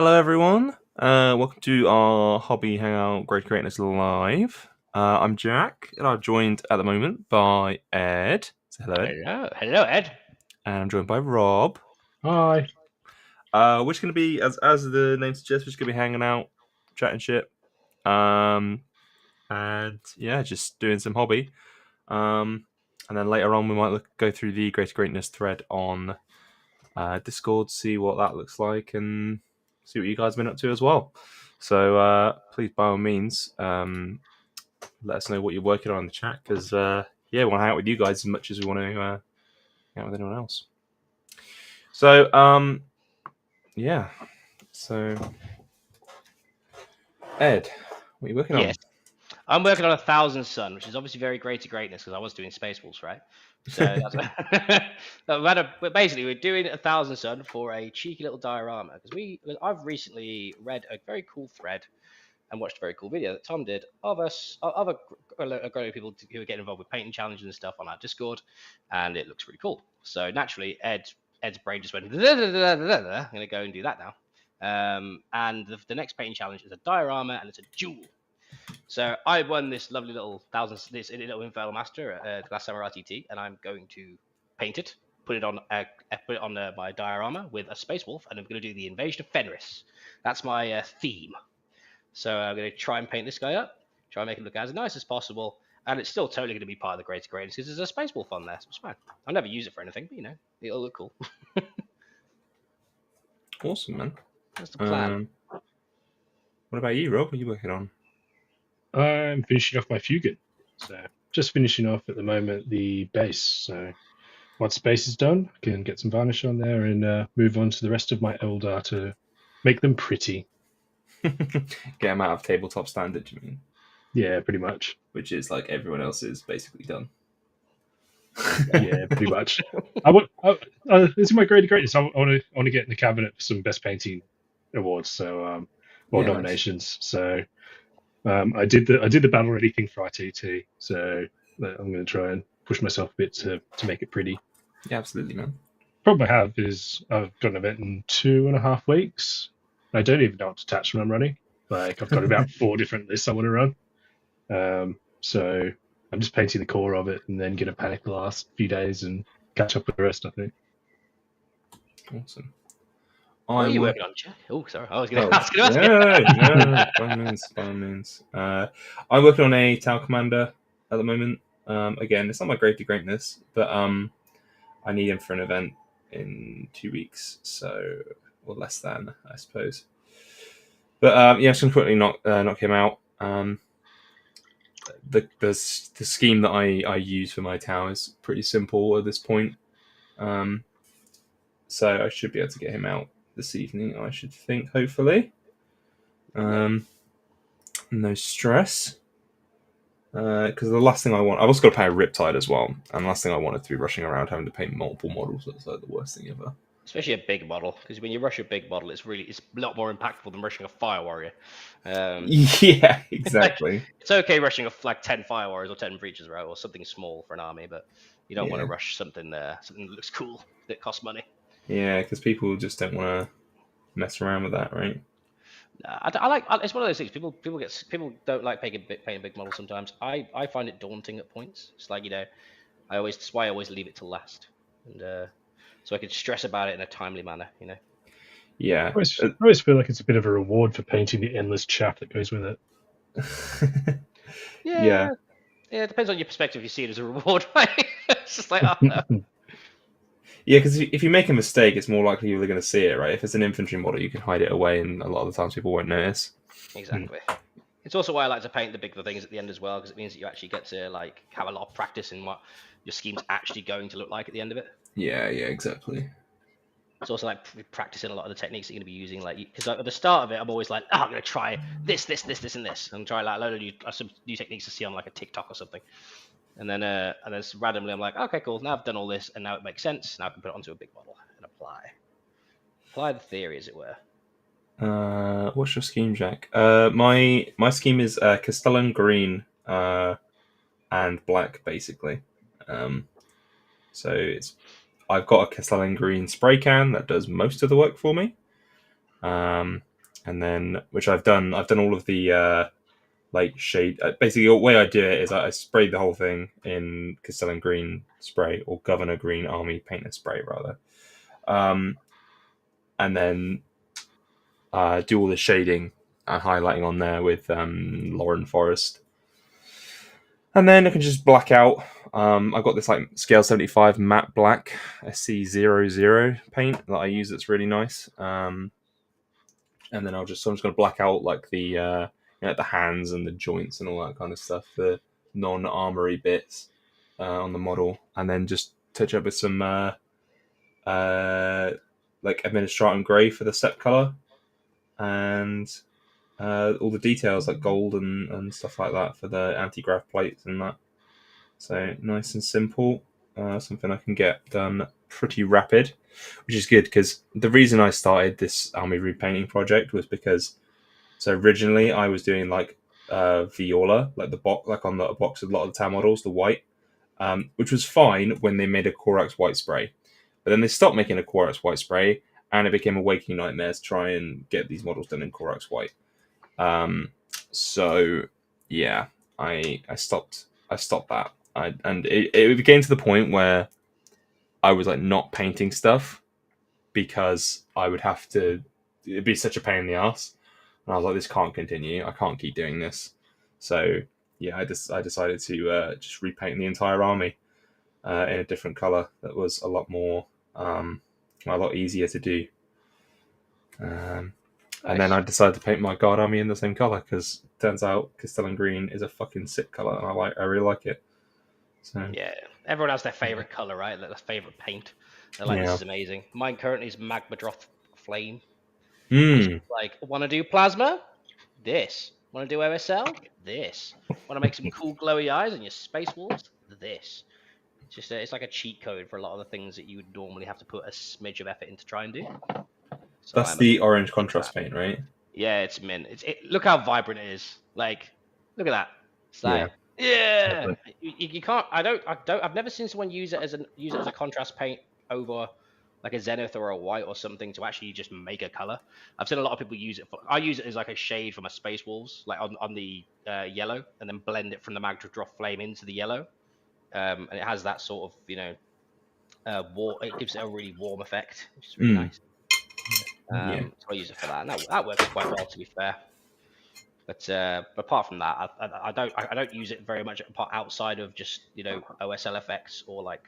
Hello, everyone. Welcome to our hobby hangout, Great Greatness Live. I'm Jack, and I'm joined at the moment by Ed. Say hello, Ed. Hello, Ed. And I'm joined by Rob. Hi. We're just going to be, as the name suggests, we're just going to be hanging out, chatting shit, um, and yeah, just doing some hobby. And then later on, we might go through the Greater Greatness thread on Discord, see what that looks like, and see what you guys have been up to as well. So please, by all means, let us know what you're working on in the chat because we want to hang out with you guys as much as we want to hang out with anyone else. So yeah, so Ed, what are you working Yes, on? I'm working on 1,000 Sun, which is obviously very great to greatness because I was doing Space Wolves, right? So that's but basically we're doing 1,000 Sun for a cheeky little diorama because I've recently read a very cool thread and watched a very cool video that Tom did of us of a group of people who are getting involved with painting challenges and stuff on our Discord, and it looks really cool. So naturally, Ed's brain just went. I'm gonna go and do that now. And the next painting challenge is a diorama and it's a jewel. So I won this lovely little this little Infernal Master at Glass Samurai TT, and I'm going to paint it, put it on my diorama with a space wolf, and I'm going to do the invasion of Fenris. That's my theme. So I'm going to try and paint this guy up, try and make it look as nice as possible, and it's still totally going to be part of the Greater Greatness because there's a space wolf on there, so it's fine. I'll never use it for anything, but it'll look cool. Awesome, man. That's the plan. What about you, Rob? What are you working on? I'm finishing off my Fugan. So just finishing off at the moment the base. So once the base is done, I can get some varnish on there and move on to the rest of my Eldar to make them pretty. Get them out of tabletop standard, you mean? Yeah, pretty much. Which is like everyone else is basically done. Yeah, pretty much. This is my greatest. I want to get in the cabinet for some best painting awards. So or Yeah, nice. nominations. So I did the battle ready thing for ITT. So I'm going to try and push myself a bit to make it pretty. Yeah, absolutely, man. Problem I have is I've got an event in 2.5 weeks. I don't even know what detachment I'm running. Like I've got about 4 different lists I want to run. So I'm just painting the core of it and then gonna panic the last few days and catch up with the rest, I think. Awesome. What are you working on, Jack? Oh, sorry. I was going to ask. No, by all means. I'm working on a Tower Commander at the moment. Again, it's not my greatness, but I need him for an event in 2 weeks, or less than, I suppose. But I'm just going to quickly knock him out. The scheme that I use for my tower is pretty simple at this point. So I should be able to get him out this evening, I should think, hopefully. No stress. Because the last thing I want, I've also got to pay a Riptide as well, and the last thing I wanted to be rushing around having to paint multiple models. That's like the worst thing ever. Especially a big model, because when you rush a big model, it's a lot more impactful than rushing a Fire Warrior. Yeah, exactly. It's okay rushing like 10 Fire Warriors or 10 Breaches, right, or something small for an army, but you don't want to rush something that looks cool that costs money. Yeah, because people just don't want to mess around with that, right? It's one of those things. People don't like painting big models sometimes. I find it daunting at points. It's like that's why I always leave it till last, and so I can stress about it in a timely manner. Yeah. I always feel like it's a bit of a reward for painting the endless chaff that goes with it. Yeah. It depends on your perspective. You see it as a reward, right? It's just like, oh no. Yeah, because if you make a mistake, it's more likely you're going to see it, right? If it's an infantry model, you can hide it away, and a lot of the times people won't notice. Exactly. It's also why I like to paint the bigger things at the end as well, because it means that you actually get to like have a lot of practice in what your scheme's actually going to look like at the end of it. Yeah, exactly. It's also like practicing a lot of the techniques that you're going to be using, like because at the start of it, I'm always like, oh, I'm going to try this, and this, and try like a load of some new techniques to see on like a TikTok or something. And then randomly, I'm like, okay, cool. Now I've done all this, and now it makes sense. Now I can put it onto a big model and apply the theory, as it were. What's your scheme, Jack? My scheme is Castellan green and black, basically. So I've got a Castellan green spray can that does most of the work for me. and then which I've done all of the like shade. Basically, the way I do it is I spray the whole thing in Castellan Green spray or Governor Green Army Painter spray rather, and then do all the shading and highlighting on there with Lauren Forest, and then I can just black out. I've got this like scale 75 matte black SC00 paint that I use. That's really nice. And then I'm just going to black out like the hands and the joints and all that kind of stuff, the non-armory bits on the model, and then just touch up with some like administratum grey for the step color, and all the details like gold and stuff like that for the anti-grav plates and that. So nice and simple, something I can get done pretty rapid, which is good because the reason I started this army repainting project was because so originally I was doing like viola, like the box, like on the box of a lot of the town models, the white, which was fine when they made a Corax white spray, but then they stopped making a Corax white spray, and it became a waking nightmare to try and get these models done in Corax white. So yeah, I stopped that. And it became to the point where I was like not painting stuff because I would have to. It'd be such a pain in the ass, and I was like, this can't continue. I can't keep doing this. So yeah, I decided to just repaint the entire army in a different color that was a lot more, a lot easier to do. And then I decided to paint my guard army in the same color because it turns out Castellan Green is a fucking sick color, and I really like it. So Yeah, everyone has their favorite color, right? Their favorite paint. They're like, this is amazing. Mine currently is Magmadroth Flame. It's like, want to do plasma? This. Want to do OSL? This. Want to make some cool glowy eyes on your Space Wolves? This. It's just it's like a cheat code for a lot of the things that you would normally have to put a smidge of effort into try and do. So that's the orange contrast paint, right? Yeah, it's mint. Look how vibrant it is. Like, look at that. It's like, yeah. You can't. I've never seen someone use it as a contrast paint over like a zenith or a white or something to actually just make a color. I've seen a lot of people use it for. I use it as like a shade for my Space Wolves, like on the yellow, and then blend it from the Magdra Flame into the yellow. And it has that sort of it gives it a really warm effect, which is really nice. So I use it for that, and that works quite well, to be fair. But apart from that, I don't use it very much outside of just OSL effects or like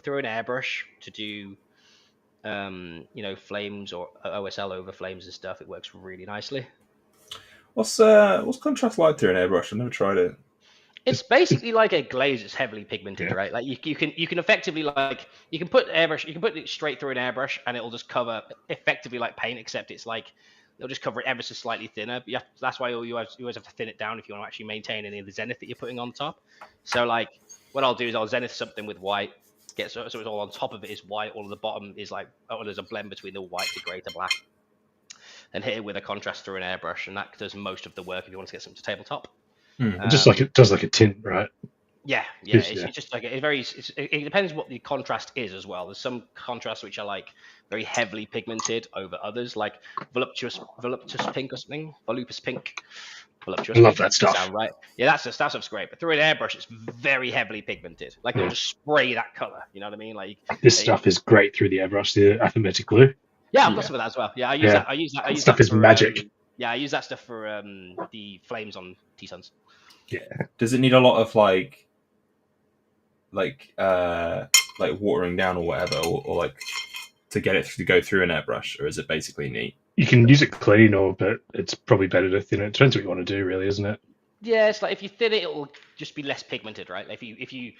through an airbrush to do flames or OSL over flames and stuff. It works really nicely. What's contrast like through an airbrush? I've never tried it. It's basically like a glaze that's heavily pigmented, right? Like you can effectively you can put it straight through an airbrush and it'll just cover effectively like paint, except it's like it'll just cover it ever so slightly thinner. But that's why you always have to thin it down if you want to actually maintain any of the zenith that you're putting on top. So like what I'll do is I'll zenith something with white, so it's all on top of it is white, all of the bottom is like there's a blend between the white to grey to black, and hit it with a contrast through an airbrush, and that does most of the work if you want to get something to tabletop. Just like it does like a tint, right? Yeah. It's just like it depends what the contrast is as well. There's some contrasts which are like very heavily pigmented over others, like voluptuous pink or something, volupus pink. Voluptuous I love pink. that stuff. Sound right? Yeah, that stuff's great. But through an airbrush, it's very heavily pigmented. Like it'll just spray that color. You know what I mean? Like this stuff is great through the airbrush, the athletic glue. Yeah, I've got some of that as well. Yeah, I use that. I use that. Stuff is magic. Yeah, I use that stuff for the flames on T-Suns. Yeah. Does it need a lot of like watering down or whatever, or like to get it to go through an airbrush, or is it basically neat? You can use it clean, but it's probably better to thin it. It depends what you want to do, really, isn't it? Yeah, it's like if you thin it, it'll just be less pigmented, right? Like if you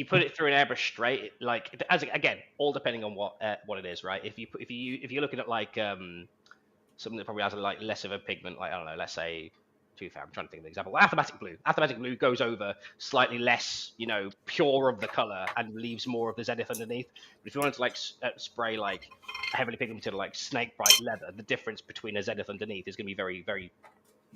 put it through an airbrush straight, like again, all depending on what it is, right? If you're looking at like something that probably has like less of a pigment, like I don't know, let's say I'm trying to think of an example. Athletic blue. Athletic blue goes over slightly less, pure of the color and leaves more of the zenith underneath. But if you wanted to like spray like heavily pigmented like snake bright leather, the difference between a zenith underneath is going to be very, very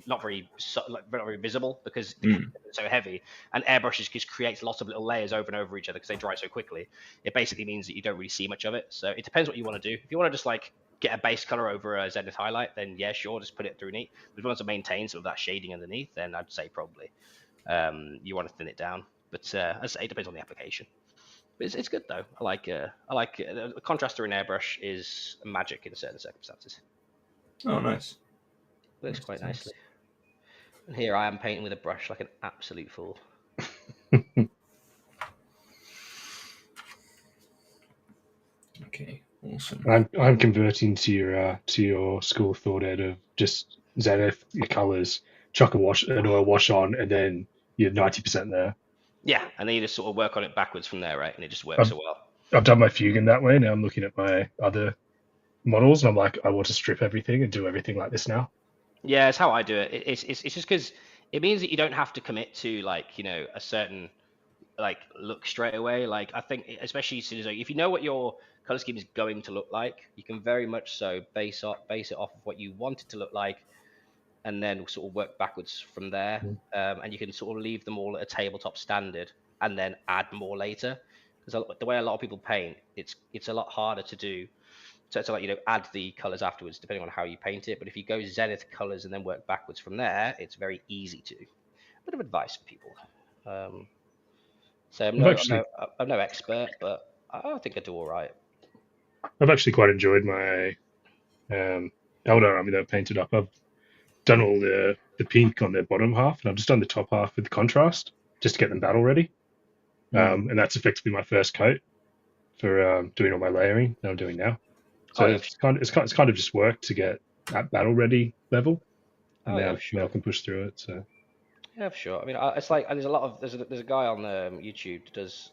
not very not very visible because the Mm. it's so heavy. And airbrushes just creates lots of little layers over and over each other because they dry so quickly. It basically means that you don't really see much of it. So it depends what you want to do. If you want to just like get a base color over a zenith highlight, then yeah, sure, just put it through neat. But if you want to maintain some of that shading underneath, then I'd say probably you want to thin it down. But as I say, it depends on the application. But it's good though. I like the contrast through an airbrush is magic in certain circumstances. Oh, nice. Works quite nicely. And here I am painting with a brush like an absolute fool. Okay, awesome. I'm converting to your school of thought, Ed, of just zenith, your colors, chuck an oil wash on, and then you're 90% there. Yeah, and then you just sort of work on it backwards from there, right? And it just works so well. I've done my Fugan that way. Now I'm looking at my other models, and I'm like, I want to strip everything and do everything like this now. Yeah, it's how I do it. It's just because it means that you don't have to commit to like a certain like look straight away. Like I think especially as soon as if you know what your color scheme is going to look like, you can very much so base it off of what you want it to look like, and then sort of work backwards from there. And you can sort of leave them all at a tabletop standard, and then add more later. Because the way a lot of people paint, it's a lot harder to do. So like add the colors afterwards, depending on how you paint it. But if you go zenith colors and then work backwards from there, it's very easy to. Bit of advice for people. So I'm no expert, but I think I do all right. I've actually quite enjoyed my Elder army that I've painted up. I've done all the pink on their bottom half, and I've just done the top half with contrast just to get them battle ready. And that's effectively my first coat for doing all my layering that I'm doing now. So it's kind of just work to get at battle ready level, and now I can push through it. So yeah, for sure. I mean, it's like there's a lot of there's a guy on YouTube that does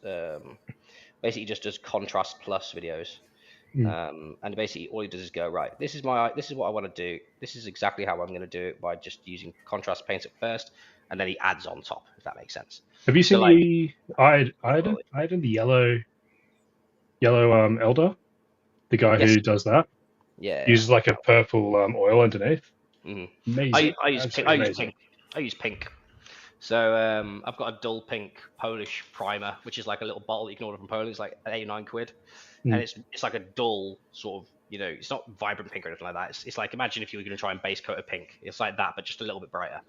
basically just does contrast plus videos. And basically all he does is go, right, this is what I want to do. This is exactly how I'm going to do it by just using contrast paints at first, and then he adds on top, if that makes sense. Have you seen the Iden, the yellow Elder? The guy who does that? Yeah. Uses like a purple oil underneath. Amazing. I use pink. So I've got a dull pink Polish primer, which is like a little bottle that you can order from Poland. It's like 8 or 9 quid. And it's like a dull sort of, it's not vibrant pink or anything like that. It's like, imagine if you were going to try and base coat a pink. It's like that, but just a little bit brighter.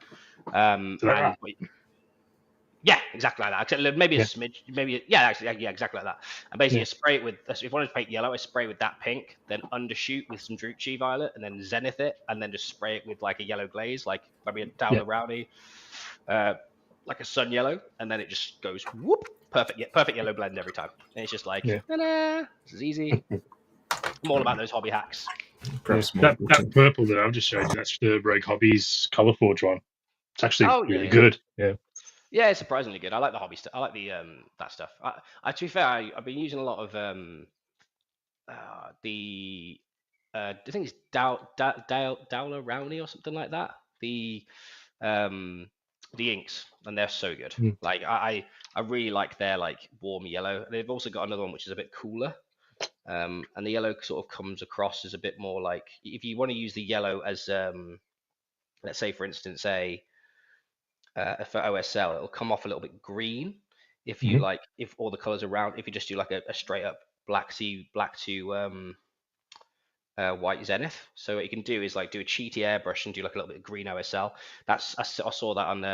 Yeah, exactly like that. Except maybe a smidge, exactly like that. And basically, you spray it with. If you wanted to paint yellow, I spray with that pink, then undershoot with some Druchii violet, and then zenith it, and then just spray it with like a yellow glaze, like maybe a Dowler Rowdy, like a sun yellow, and then it just goes whoop, perfect yellow blend every time. And it's just like, ta-da, this is easy. I'm all about those hobby hacks. That purple that I've just showed you, that's the Rogue Hobbies Color Forge one. It's actually really good. Yeah, it's surprisingly good. I like the hobby stuff. I like the that stuff. To be fair, I've been using a lot of I think it's Dowler Rowney or something like that. The inks, and they're so good. Like I really like their like warm yellow. They've also got another one which is a bit cooler. And the yellow sort of comes across as a bit more like, if you want to use the yellow as let's say for instance for OSL, it'll come off a little bit green. If you like, if all the colors are round, if you just do like a straight up black to white zenith. So what you can do is like do a cheaty airbrush and do like a little bit of green OSL. I saw that on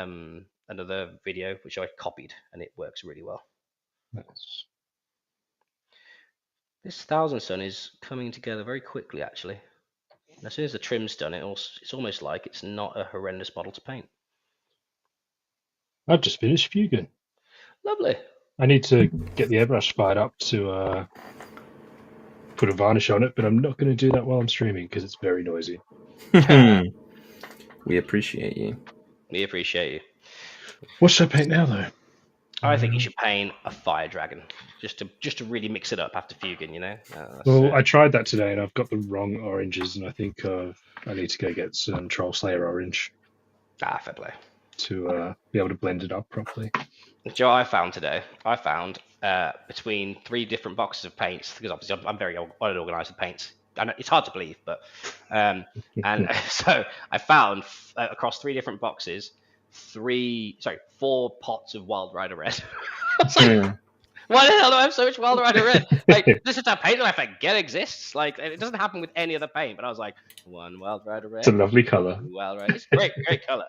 another video which I copied, and it works really well. Nice. This Thousand Sun is coming together very quickly, actually. And as soon as the trim's done, it's almost like it's not a horrendous model to paint. I've just finished Fugan. Lovely. I need to get the airbrush fired up to put a varnish on it, but I'm not going to do that while I'm streaming because it's very noisy. We appreciate you. We appreciate you. What should I paint now, though? I think you should paint a fire dragon, just to really mix it up after Fugan, Well, I tried that today, and I've got the wrong oranges, and I think I need to go get some Troll Slayer orange. Fair play. To be able to blend it up properly. Joe, I found today. Between 3 different boxes of paints, because obviously I'm very unorganized with paints. I know it's hard to believe, but and so I found across 3 different boxes, 4 pots of Wild Rider Red. I was like, why the hell do I have so much Wild Rider Red? Like, this is a paint that I forget exists. Like, it doesn't happen with any other paint. But I was like, 1 Wild Rider Red. It's a lovely color. Wild Rider. It's great, great color.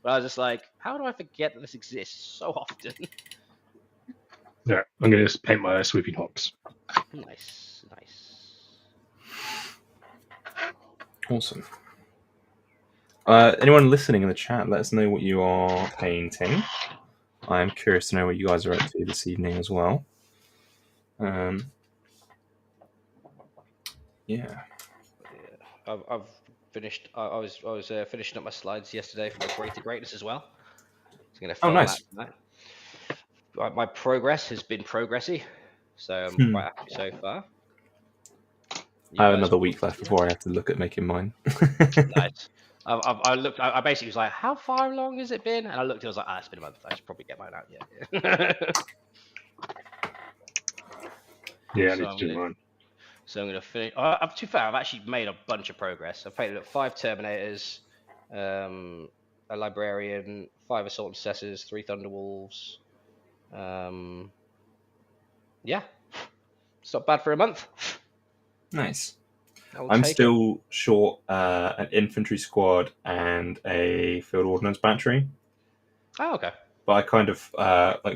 But I was just like, how do I forget that this exists so often? Yeah, I'm going to paint my Sweeping Hops. Nice, nice. Awesome. Anyone listening in the chat, let us know what you are painting. I am curious to know what you guys are up to this evening as well. Yeah. I've finished. I was finishing up my slides yesterday for my Greater Greatness as well. So I'm going to film nice. that tonight. My progress has been progressy, so I'm quite happy so far. I have another week left before I have to look at making mine. Nice. I looked. I basically was like, "How far along has it been?" And I looked. I was like, "It's been a month. I should probably get mine out." Yeah, I need to do mine. So I'm gonna finish. Up to fair, I've actually made a bunch of progress. I've painted up 5 Terminators, a Librarian, 5 Assault Assessors, 3 Thunderwolves. Yeah, it's not bad for a month. Nice. I'm still short an infantry squad and a field ordnance battery. Oh, okay. But I kind of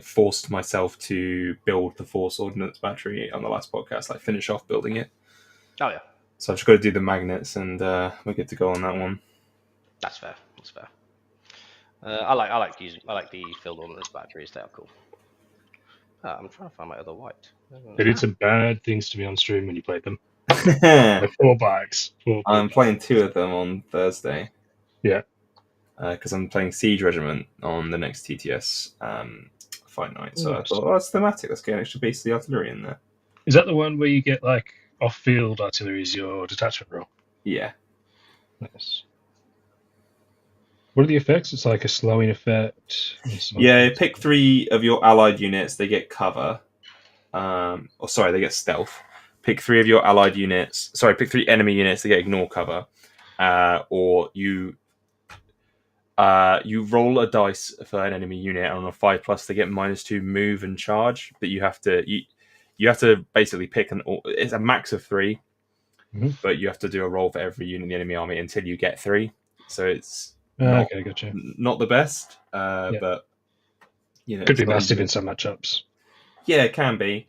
forced myself to build the force ordnance battery on the last podcast. Like finish off building it. Oh yeah. So I've just got to do the magnets, and we're good to go on that one. That's fair. That's fair. I like the field ordnance batteries. They are cool. I'm trying to find my other white. They did some bad things to me on stream when you played them. Like 4 bags. I'm playing 2 of them on Thursday. Yeah. Because I'm playing Siege Regiment on the next TTS fight night. So I thought, it's thematic. Let's get an extra piece of the artillery in there. Is that the one where you get like off-field artillery as your detachment roll? Yeah. Nice. What are the effects? It's like a slowing effect. Yeah, pick 3 of your allied units. They get cover. They get stealth. Pick 3 of your allied units. Sorry, pick 3 enemy units. They get ignore cover. Or you roll a dice for an enemy unit, and on a 5+, they get -2 move and charge. But you have to basically pick it's a max of 3, but you have to do a roll for every unit in the enemy army until you get 3. So it's not the best, but could be massive in some matchups. Yeah, it can be.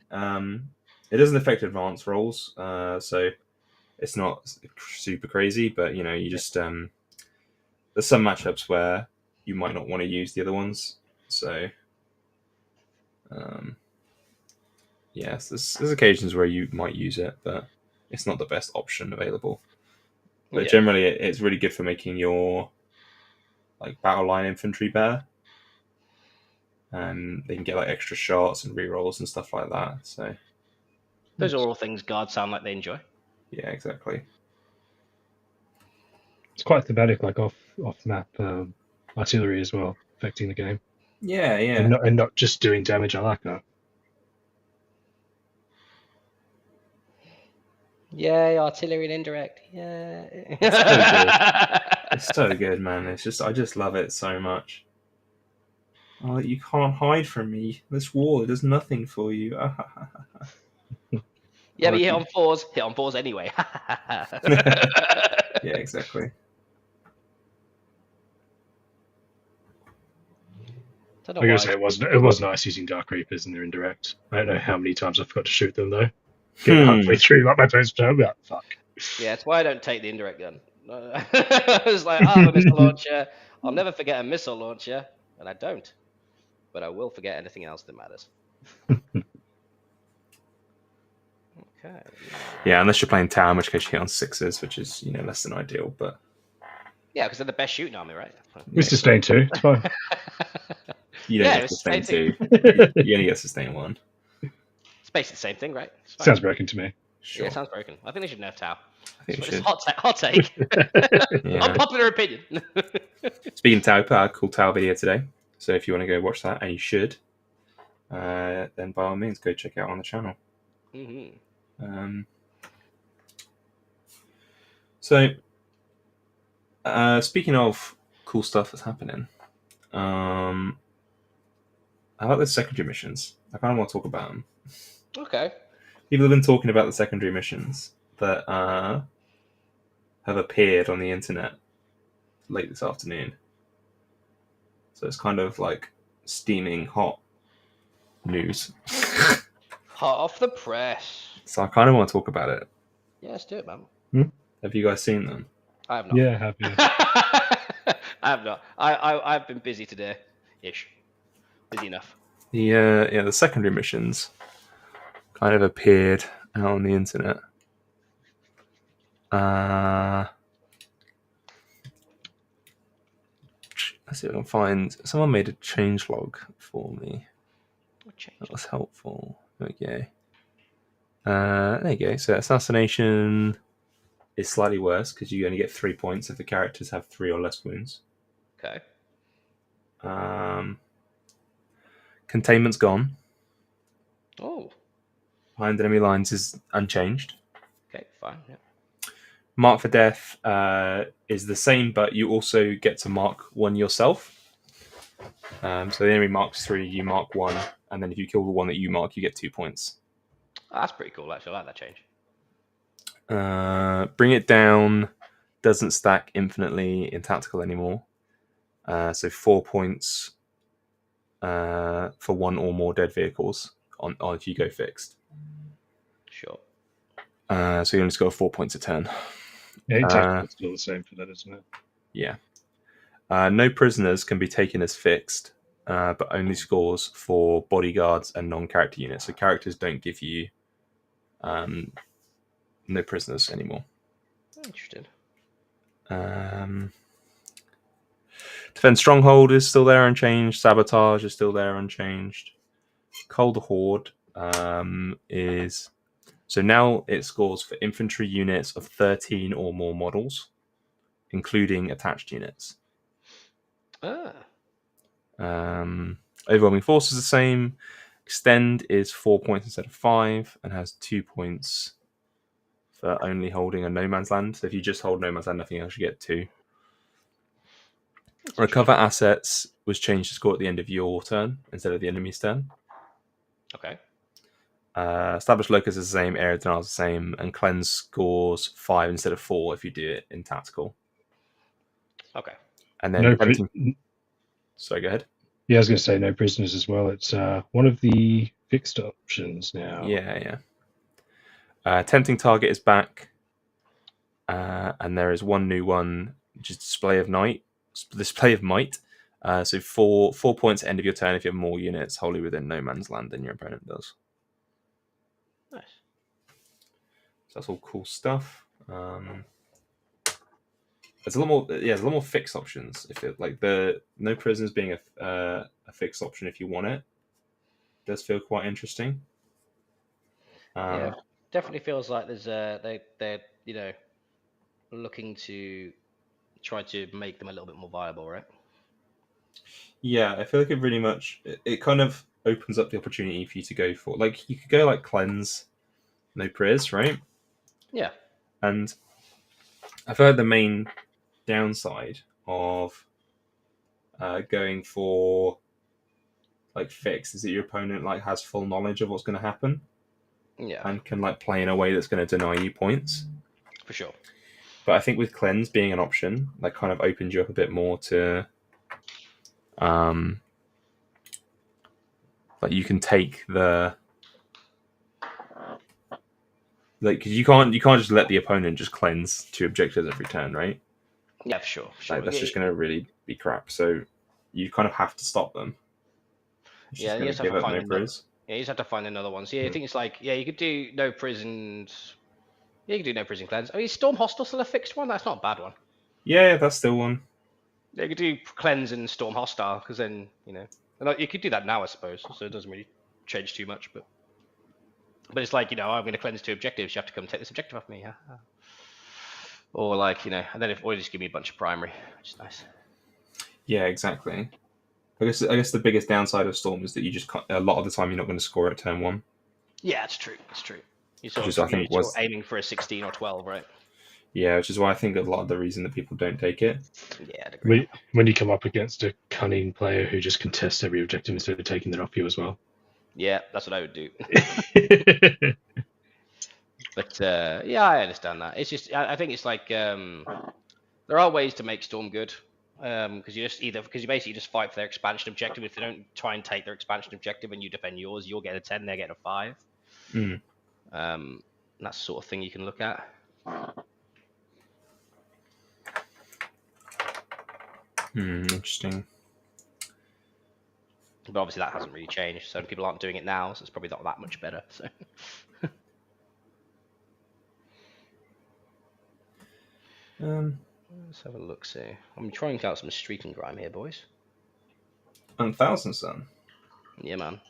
It doesn't affect advanced rolls, so it's not super crazy. But you just there's some matchups where you might not want to use the other ones. So yes, there's occasions where you might use it, but it's not the best option available. But generally, it's really good for making your battle line infantry better, and they can get extra shots and rerolls and stuff like that. So those are all things guards sound like they enjoy. Yeah, exactly. It's quite thematic, off map artillery as well, affecting the game. Yeah. And not just doing damage. I like that. Yay, artillery and indirect. Yeah. It's so good. It's so good, man. I just love it so much. Oh, you can't hide from me. This wall does nothing for you. Yeah, but you hit on 4s anyway. Yeah, exactly. I gotta say, it was nice using Dark Reapers in their indirect. I don't know how many times I forgot to shoot them though. Get halfway through, my phone's turned out. Fuck. Yeah, that's why I don't take the indirect gun. It's like, I have a missile launcher. I'll never forget a missile launcher, and I don't. But I will forget anything else that matters. Okay. Yeah, unless you're playing tower, in which case you hit on 6s, which is less than ideal. But yeah, because they're the best shooting army, right? We sustain 2. It's fine. You don't get sustain 2. You only get sustain 1. It's basically the same thing, right? Sounds broken to me. Sure. Yeah, it sounds broken. I think they should nerf Tau. I think it's hot take. Unpopular opinion. Speaking of Tau, put out a cool Tau video today. So if you want to go watch that, and you should, then by all means, go check it out on the channel. Mm-hmm. So, speaking of cool stuff that's happening, how about the secondary missions? I kind of want to talk about them. Okay. People have been talking about the secondary missions that have appeared on the internet late this afternoon. So it's kind of like steaming hot news. Hot off the press. So I kind of want to talk about it. Yeah, let's do it, man. Have you guys seen them? I have not. Yeah, I have. Yeah. I have not. I've been busy today, ish. Busy enough. The secondary missions kind of appeared out on the internet. Let's see if I can find. Someone made a changelog for me. What changed? That was helpful. Okay. There you go. So assassination is slightly worse because you only get 3 points if the characters have 3 or less wounds. Okay. Containment's gone. Oh. Behind enemy lines is unchanged. Okay. Fine. Yeah. Mark for death is the same, but you also get to mark one yourself. So the enemy marks 3, you mark 1, and then if you kill the one that you mark, you get 2 points. Oh, that's pretty cool. Actually, I like that change. Bring it down doesn't stack infinitely in tactical anymore. So 4 points for 1 or more dead vehicles on if you go fixed. Sure. So you only score 4 points a turn. Yeah, technically it's still the same for that, isn't it? Yeah. No prisoners can be taken as fixed, but only scores for bodyguards and non-character units. So characters don't give you no prisoners anymore. Interesting. Defend Stronghold is still there unchanged. Sabotage is still there unchanged. Cold Horde is... So now it scores for infantry units of 13 or more models, including attached units. Overwhelming Force is the same. Extend is 4 points instead of 5 and has 2 points for only holding a no man's land. So if you just hold no man's land, nothing else, you get 2. Recover assets was changed to score at the end of your turn instead of the enemy's turn. Okay. Established Locus is the same, Area Denial is the same, and Cleanse scores 5 instead of 4 if you do it in tactical. Okay. And then sorry, go ahead. Yeah, I was going to say no prisoners as well. It's one of the fixed options now. Yeah. Tempting Target is back, and there is one new one, which is Display of Might. So 4 points at the end of your turn if you have more units wholly within no man's land than your opponent does. Nice. So that's all cool stuff. There's a lot more. Yeah, there's a lot more fixed options. If it like the no prisoners being a fixed option if you want it, does feel quite interesting. Yeah, definitely feels like there's they're looking to try to make them a little bit more viable, right? Yeah, I feel like it really much. It kind of opens up the opportunity for you to go for like you could go like cleanse, no pris, right? Yeah. And I've heard the main downside of going for like fixed is that your opponent like has full knowledge of what's going to happen. Yeah. And can like play in a way that's going to deny you points. For sure. But I think with cleanse being an option, that kind of opens you up a bit more to, like you can take the, like because you can't just let the opponent just cleanse 2 objectives every turn, right? Yeah, for sure. Like, that's just going to really be crap. So you kind of have to stop them. Yeah, you just have to find another. Yeah, you just have to find another one. So yeah, I think it's like you could do no prisons. Yeah, you could do no prison cleanse. I mean, is Storm Hostile still a fixed one? That's not a bad one. Yeah, that's still one. Yeah, you could do cleanse and Storm Hostile because then and you could do that now, I suppose. So it doesn't really change too much, but it's like I'm going to cleanse 2 objectives. You have to come take this objective off me, yeah. Or like and then or just give me a bunch of primary, which is nice. Yeah, exactly. I guess the biggest downside of Storm is that you just can't, a lot of the time you're not going to score at turn 1. Yeah, it's true. It's true. You're I think you're aiming for a 16 or 12, right? Yeah, which is why I think a lot of the reason that people don't take it. Yeah, I'd agree. When you come up against a cunning player who just contests every objective instead of taking it off you as well. Yeah, that's what I would do. But yeah, I understand that. It's just I think it's like there are ways to make Storm good. Because you basically just fight for their expansion objective. If they don't try and take their expansion objective and you defend yours, you'll get a 10, they're getting a 5. Mm. That's the sort of thing you can look at. Interesting. But obviously that hasn't really changed. So people aren't doing it now, so it's probably not that much better. So let's have a look. See, I'm trying out some streak and grime here, boys. 1,000 Sun. Yeah, man.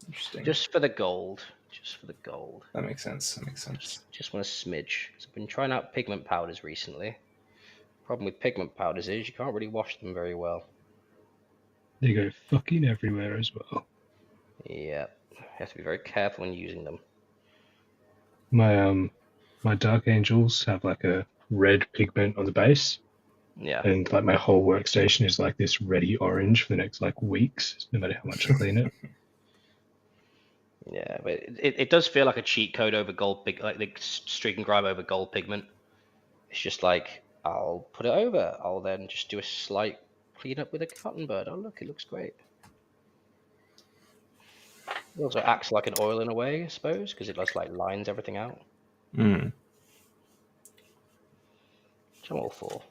Interesting. Just for the gold. Just for the gold. That makes sense. That makes sense. Just want a smidge. So I've been trying out pigment powders recently. Problem with pigment powders is you can't really wash them very well. They go fucking everywhere as well. Yeah, you have to be very careful when using them. My Dark Angels have like a red pigment on the base. Yeah. And like my whole workstation is like this reddy orange for the next like weeks, no matter how much I clean it. Yeah, but it does feel like a cheat code over gold, like the streak and grime over gold pigment. It's just like, I'll put it over. I'll then just do a slight clean up with a cotton bud. Oh, look, it looks great. It also acts like an oil in a way, I suppose, because it just like lines everything out. Mm. Which I'm all for.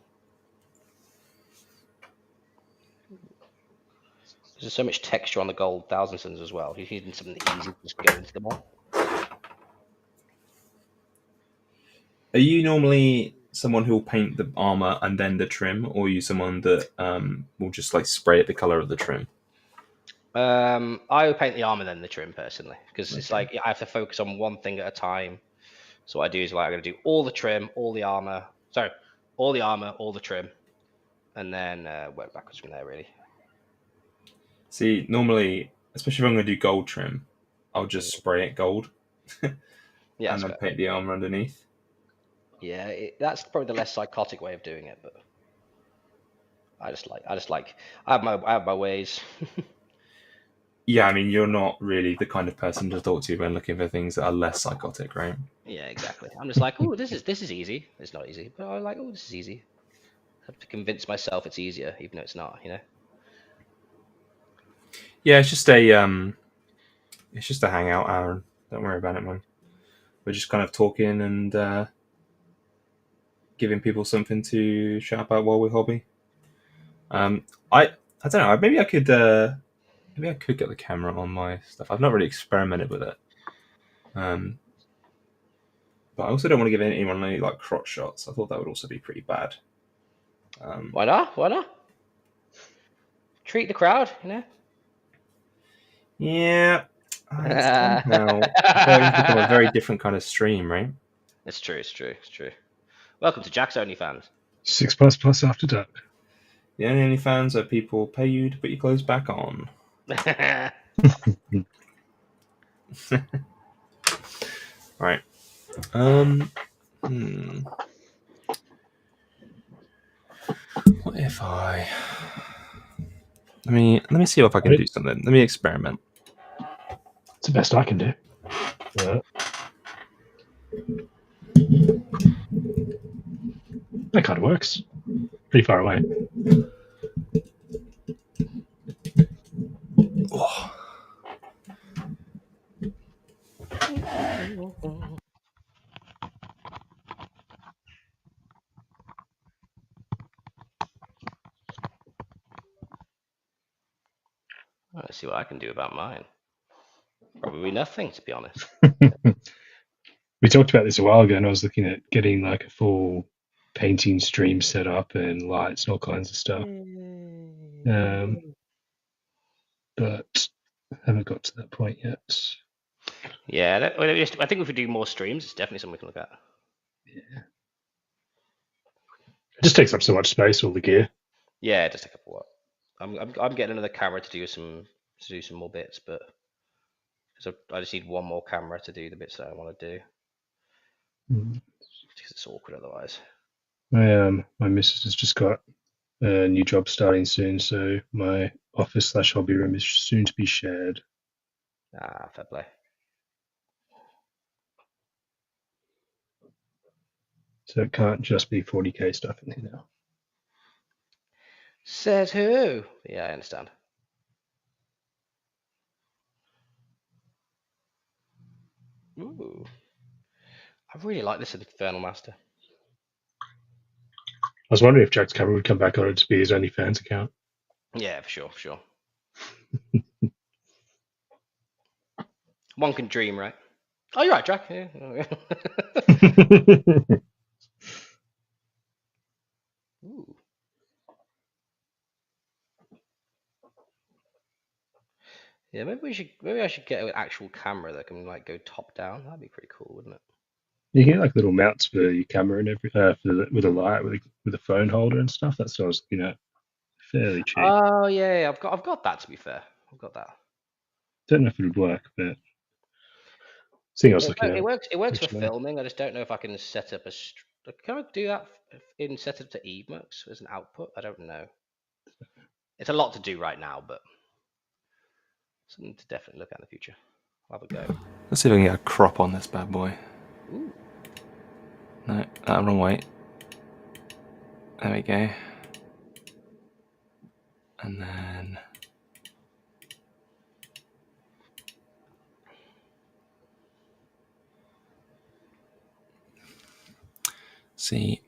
There's so much texture on the gold 1,000 Suns as well. If you're using something easy, just go into them all. Are you normally someone who will paint the armor and then the trim, or are you someone that will just like spray it the color of the trim? I would paint the armor then the trim personally, because it's Okay. like I have to focus on one thing at a time. So what I do is like I'm gonna do all the trim, all the armor. Sorry, all the armor, all the trim, and then work backwards from there. Really. See, normally, especially if I'm going to do gold trim, I'll just spray it gold Yeah, and that's then fair. paint the armor underneath. Yeah, that's probably the less psychotic way of doing it, but I have my ways. Yeah, I mean, you're not really the kind of person to talk to when looking for things that are less psychotic, right? Yeah, exactly. I'm just like, oh, this is easy. It's not easy, but I like, oh, this is easy. I have to convince myself it's easier, even though it's not. You know. Yeah, it's just a hangout, Aaron. Don't worry about it, man. We're just kind of talking and giving people something to chat about while we hobby. I don't know. Maybe I could get the camera on my stuff. I've not really experimented with it. But I also don't want to give anyone any like crotch shots. I thought that would also be pretty bad. Why not? Why not? Treat the crowd, you know. Yeah, somehow it's become a very different kind of stream, right? It's true. It's true. It's true. Welcome to Jack's OnlyFans. 6++ after dark. The only fans are people pay you to put your clothes back on. Right. What if I? Let me see if I can do something. Let me experiment. It's the best I can do. Yeah. That kind of works. Pretty far away. Oh. Let's see what I can do about mine. Probably nothing, to be honest. We talked about this a while ago, and I was looking at getting like a full painting stream set up and lights and all kinds of stuff. But haven't got to that point yet. Yeah, I think if we do more streams, it's definitely something we can look at. Yeah. It just takes up so much space, all the gear. Yeah, just a couple. What? I'm getting another camera to do some more bits, but so I just need one more camera to do the bits that I want to do. Because it's awkward otherwise. My missus has just got a new job starting soon, so my office/hobby room is soon to be shared. Ah, fair play. So it can't just be 40k stuff in here now. Says who? Yeah, I understand. Ooh. I really like this Infernal Master. I was wondering if Jack's camera would come back on it to be his OnlyFans account. Yeah, for sure, for sure. One can dream, right? Oh, you're right, Jack. Yeah. Ooh. Yeah, maybe I should get an actual camera that can like go top down. That'd be pretty cool, wouldn't it? You get like little mounts for your camera and with a light with a phone holder and stuff. That's what I was looking at. Fairly cheap. Oh yeah, I've got that, to be fair. I've got that. Don't know if it would work, but seeing I was It, looking it at works. It works for HMI. filming. I just don't know if I can set up a. Can I do that in set up to Emacs as an output? I don't know. It's a lot to do right now, but something to definitely look at in the future. I'll have a go. Let's see if I can get a crop on this bad boy. Ooh. No, wrong way. There we go. And then see,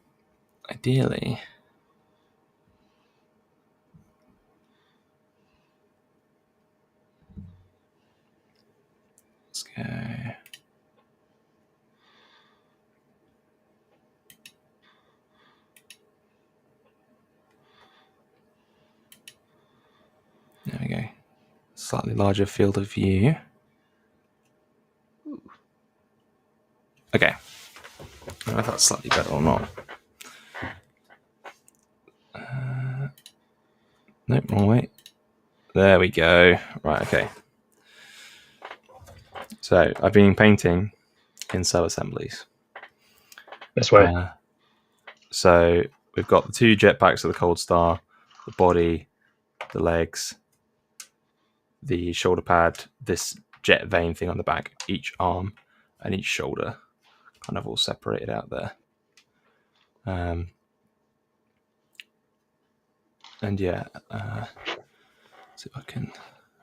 ideally, let's go. There we go. Slightly larger field of view. Okay. I don't know if that's slightly better or not. Nope, wrong way. There we go. Right, okay. So I've been painting in sub-assemblies. That's why. So we've got the two jetpacks of the Cold Star, the body, the legs, the shoulder pad, this jet vane thing on the back, each arm and each shoulder, kind of all separated out there. And yeah, see if I can.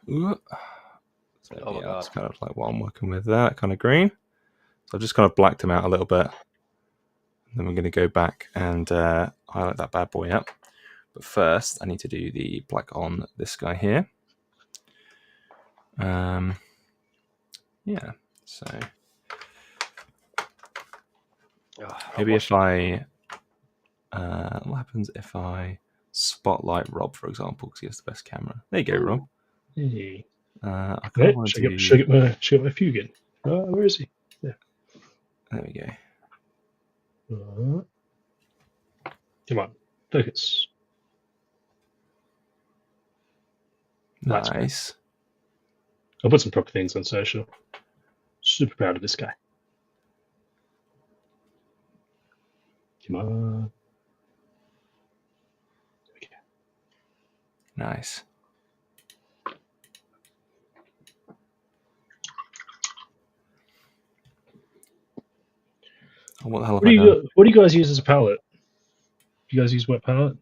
So Oh my yeah, god. that's kind of like what I'm working with there, that kind of green. So I've just kind of blacked them out a little bit. Then we're going to go back and highlight that bad boy up. But first, I need to do the black on this guy here. Yeah, so maybe if I, what happens if I spotlight Rob, for example, because he has the best camera. There you go, Rob. Hey. I kind Hey, of want to do. should I get my Fugan? Where is he? There. There we go. Come on, focus. Nice. I'll put some proper things on social. Super proud of this guy. Come on. Okay. Nice. Oh, what the hell have I done? What do you guys use as a palette? Do you guys use wet palette?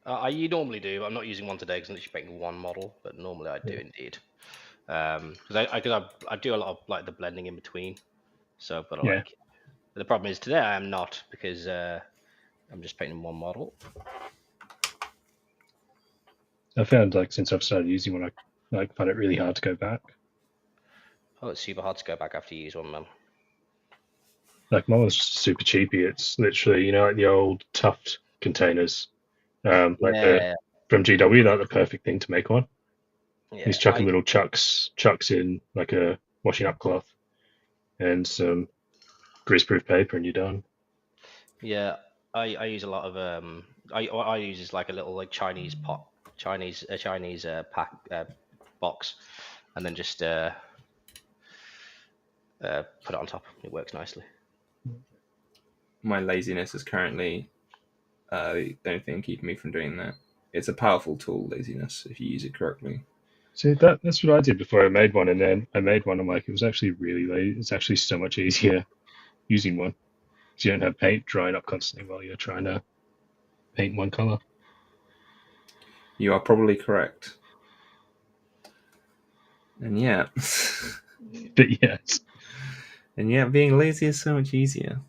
I normally do, but I'm not using one today because I'm literally painting one model. But normally I do indeed. Because I do a lot of like the blending in between. So I've got to like. But the problem is today I am not, because I'm just painting one model. I found like since I've started using one, I like find it really hard to go back. Oh, it's super hard to go back after you use one, man. Like mine was super cheapy. It's literally, like the old Tuft containers, from GW. That's the perfect thing to make one. Yeah, He's chucking little chucks in like a washing up cloth and some greaseproof paper, and you're done. Yeah, I use a lot of what I use is like a little like Chinese pack box, and then just put it on top. It works nicely. My laziness is currently The only thing keeping me from doing that. It's a powerful tool, laziness, if you use it correctly. See, that's what I did before I made one, and then I made one. I'm like, it was actually really lazy. It's actually so much easier using one because you don't have paint drying up constantly while you're trying to paint one color. You are probably correct. And yeah. But yes, And yeah, being lazy is so much easier.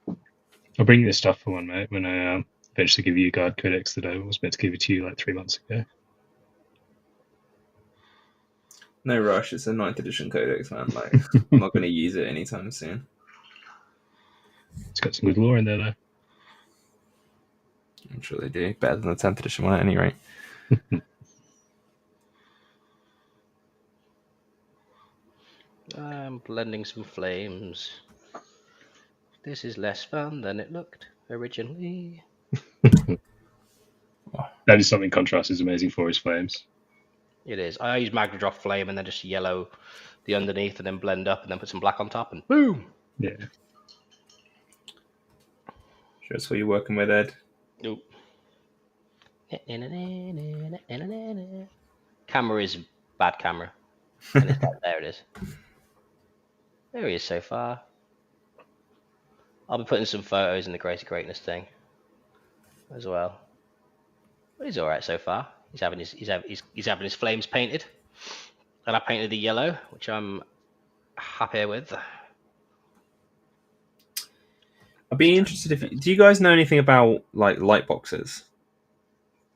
I'll bring you this stuff for one, mate, when I eventually give you a guard codex that I was meant to give it to you like 3 months ago. No rush, it's a 9th edition codex, man. Like, I'm not going to use it anytime soon. It's got some good lore in there, though. I'm sure they do. Better than the 10th edition one at any rate. I'm blending some flames. This is less fun than it looked originally. That is something Contrast is amazing for, is flames. It is. I use Magna Drop Flame and then just yellow the underneath and then blend up and then put some black on top and boom! Yeah. Sure, that's what you're working with, Ed. Nope. Camera is bad camera. And it's like, there it is. There he is so far. I'll be putting some photos in the Greater Greatness thing as well. But he's alright so far. He's having his flames painted. And I painted the yellow, which I'm happy with. I'd be interested if do you guys know anything about like light boxes,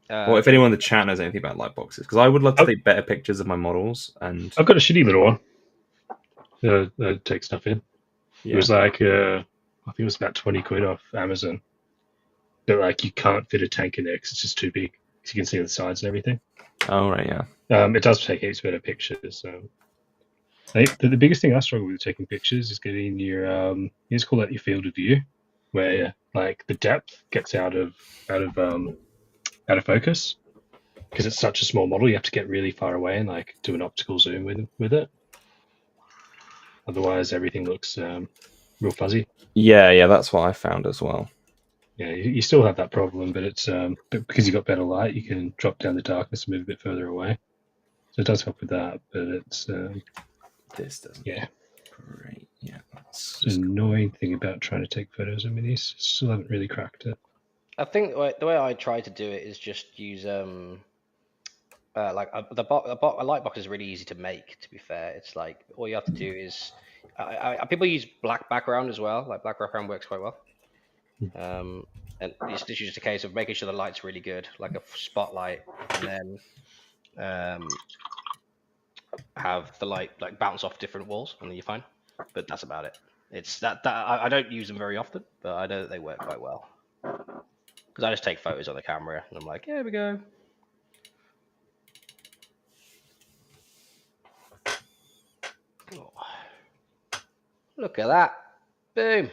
or if anyone in the chat knows anything about light boxes? Because I would love to take better pictures of my models. And I've got a shitty little one that takes stuff in. yeah. It was like I think it was about 20 quid off Amazon. But like you can't fit a tank in there because it's just too big. Because you can see the sides and everything. Oh right, yeah. It does take heaps better pictures. So I think the biggest thing I struggle with taking pictures is getting your you just call that your field of view, where like the depth gets out of focus because it's such a small model. You have to get really far away and like do an optical zoom with it. Otherwise, everything looks real fuzzy. Yeah, that's what I found as well. Yeah, you still have that problem, but it's but because you've got better light, you can drop down the darkness and move a bit further away. So it does help with that, but it's This doesn't. Yeah. Great. Yeah. That's the annoying thing about trying to take photos of minis. Still haven't really cracked it. I think the way I try to do it is just use a light box is really easy to make. To be fair, it's like all you have to do is people use black background as well. Like black background works quite well. And it's just a case of making sure the light's really good, like a spotlight, and then have the light like bounce off different walls, and then you're fine. But that's about it. It's that I don't use them very often, but I know that they work quite well. Because I just take photos on the camera, and I'm like, here we go. Oh. Look at that. Boom.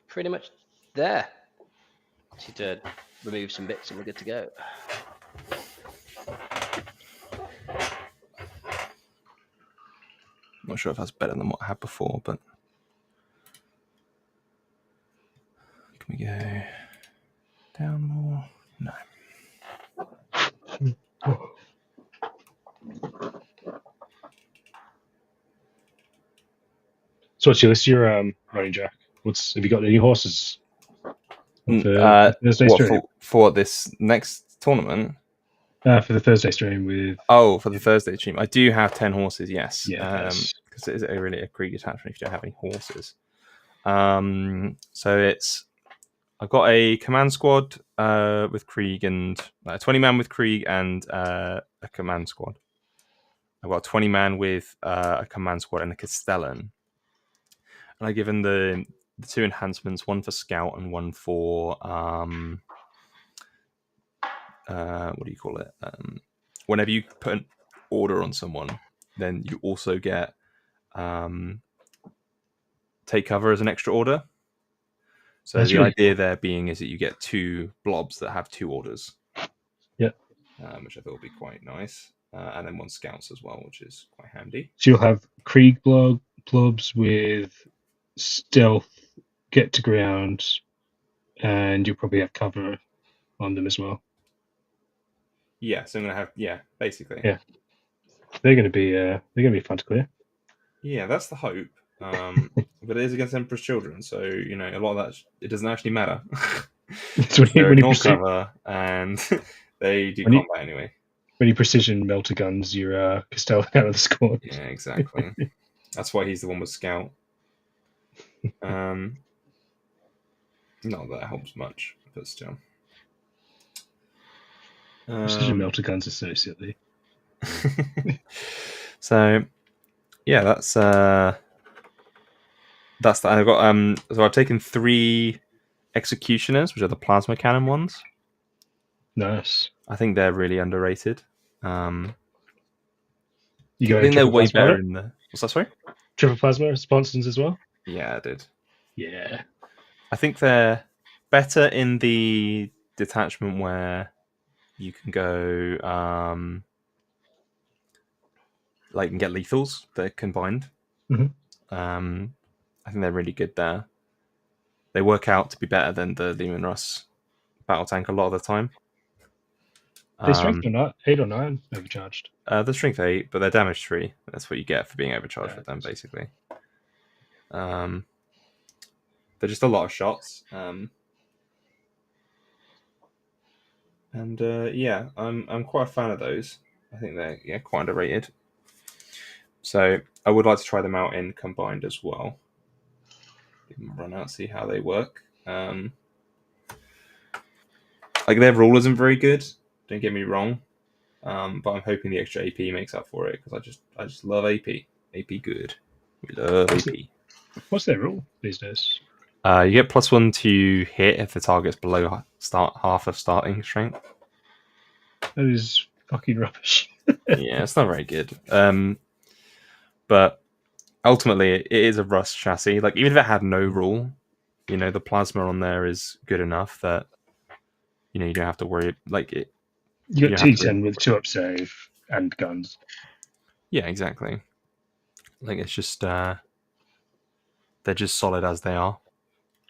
Pretty much there. Just need to remove some bits and we're good to go. I'm not sure if that's better than what I had before, but can we go down more? No. So what's your list? Your running, Jack? Have you got any horses? For this next tournament? For the Thursday stream with. Oh, for the Thursday stream, I do have 10 horses. Yes. Yeah. Because it is really a Krieg attachment if you don't have any horses. So I've got a command squad with Krieg and 20 man with Krieg and a command squad. I've got a 20 man with a command squad and a Castellan. And I've given the two enhancements, one for scout and one for what do you call it? Whenever you put an order on someone, then you also get take cover as an extra order. So that's the idea there being is that you get 2 blobs that have 2 orders. Yeah. Which I thought would be quite nice. And then 1 scouts as well, which is quite handy. So you'll have Krieg blobs with stealth, get to ground, and you'll probably have cover on them as well. Yeah, so I'm gonna have basically. Yeah. They're going to be fun to clear. Yeah, that's the hope. But it is against Emperor's Children, so a lot of that it doesn't actually matter. It's when They're you ignore cover and they do combat anyway. When you precision melter guns your Castello out of the squad. Yeah, exactly. That's why he's the one with Scout. Not that it helps much, but still. Precision melter guns are so silly. So yeah, that's that. I've got so I've taken 3 executioners, which are the plasma cannon ones. Nice. I think they're really underrated. You I think they're way better in the. What's that? Sorry. Triple plasma sponsons as well. Yeah, I did. Yeah. I think they're better in the detachment where you can go like and get lethals that are combined. Mhm. I think they're really good there. They work out to be better than the Lehman Russ battle tank a lot of the time. They strength or not 8 or 9 overcharged. The strength 8, but they're damage 3. That's what you get for being overcharged with them, basically. They're just a lot of shots. And I'm quite a fan of those. I think they're quite underrated. So I would like to try them out in combined as well. Give them a run out, see how they work. Like their rule isn't very good. Don't get me wrong, but I'm hoping the extra AP makes up for it because I just love AP. AP good. We love AP. What's their rule these days? You get +1 to hit if the target's below half of starting strength. That is fucking rubbish. Yeah, it's not very good. But ultimately, it is a Rust chassis. Like even if it had no rule, the plasma on there is good enough that you don't have to worry. Like it. You got T10 with 2-up save and guns. Yeah, exactly. Like it's just they're just solid as they are.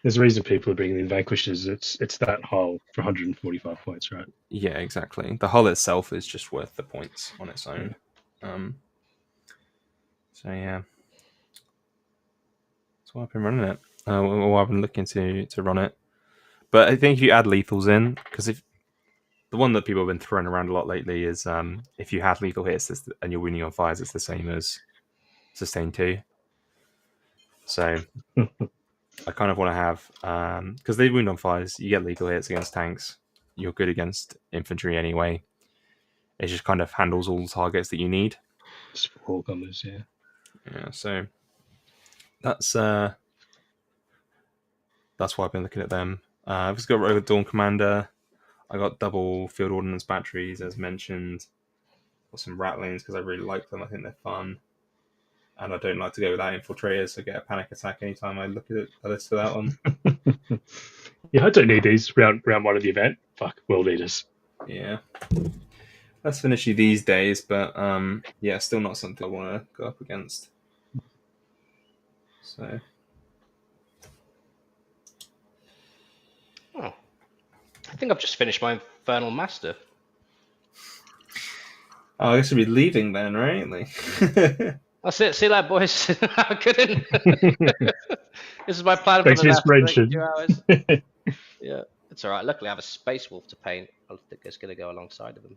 There's a reason people are bringing in Vanquishers. It's that hull for 145 points, right? Yeah, exactly. The hull itself is just worth the points on its own. So yeah, that's why I've been running it. Or I've been looking to run it. But I think if you add lethals in, because if the one that people have been throwing around a lot lately is if you had lethal hits and you're winning on fires, it's the same as sustain 2. So I kind of want to have because they wound on fires, you get lethal hits against tanks. You're good against infantry anyway. It just kind of handles all the targets that you need. Just for all comers, yeah. Yeah, so that's why I've been looking at them. I've just got Rogue Dawn Commander. I got double field ordnance batteries, as mentioned. Got some rattlings because I really like them. I think they're fun. And I don't like to go without infiltrators, so get a panic attack anytime I look at it. I list for that one. Yeah, I don't need these round 1 of the event. Fuck, world leaders. Yeah. That's an issue these days, but still not something I want to go up against. So. Oh. I think I've just finished my Infernal Master. Oh, I guess we'll be leaving then, right? Like... That's it. See you later, boys. I couldn't. This is my plan for Thanks the for last 2 hours. inspiration. Yeah, it's all right. Luckily, I have a Space Wolf to paint. I think it's going to go alongside of him.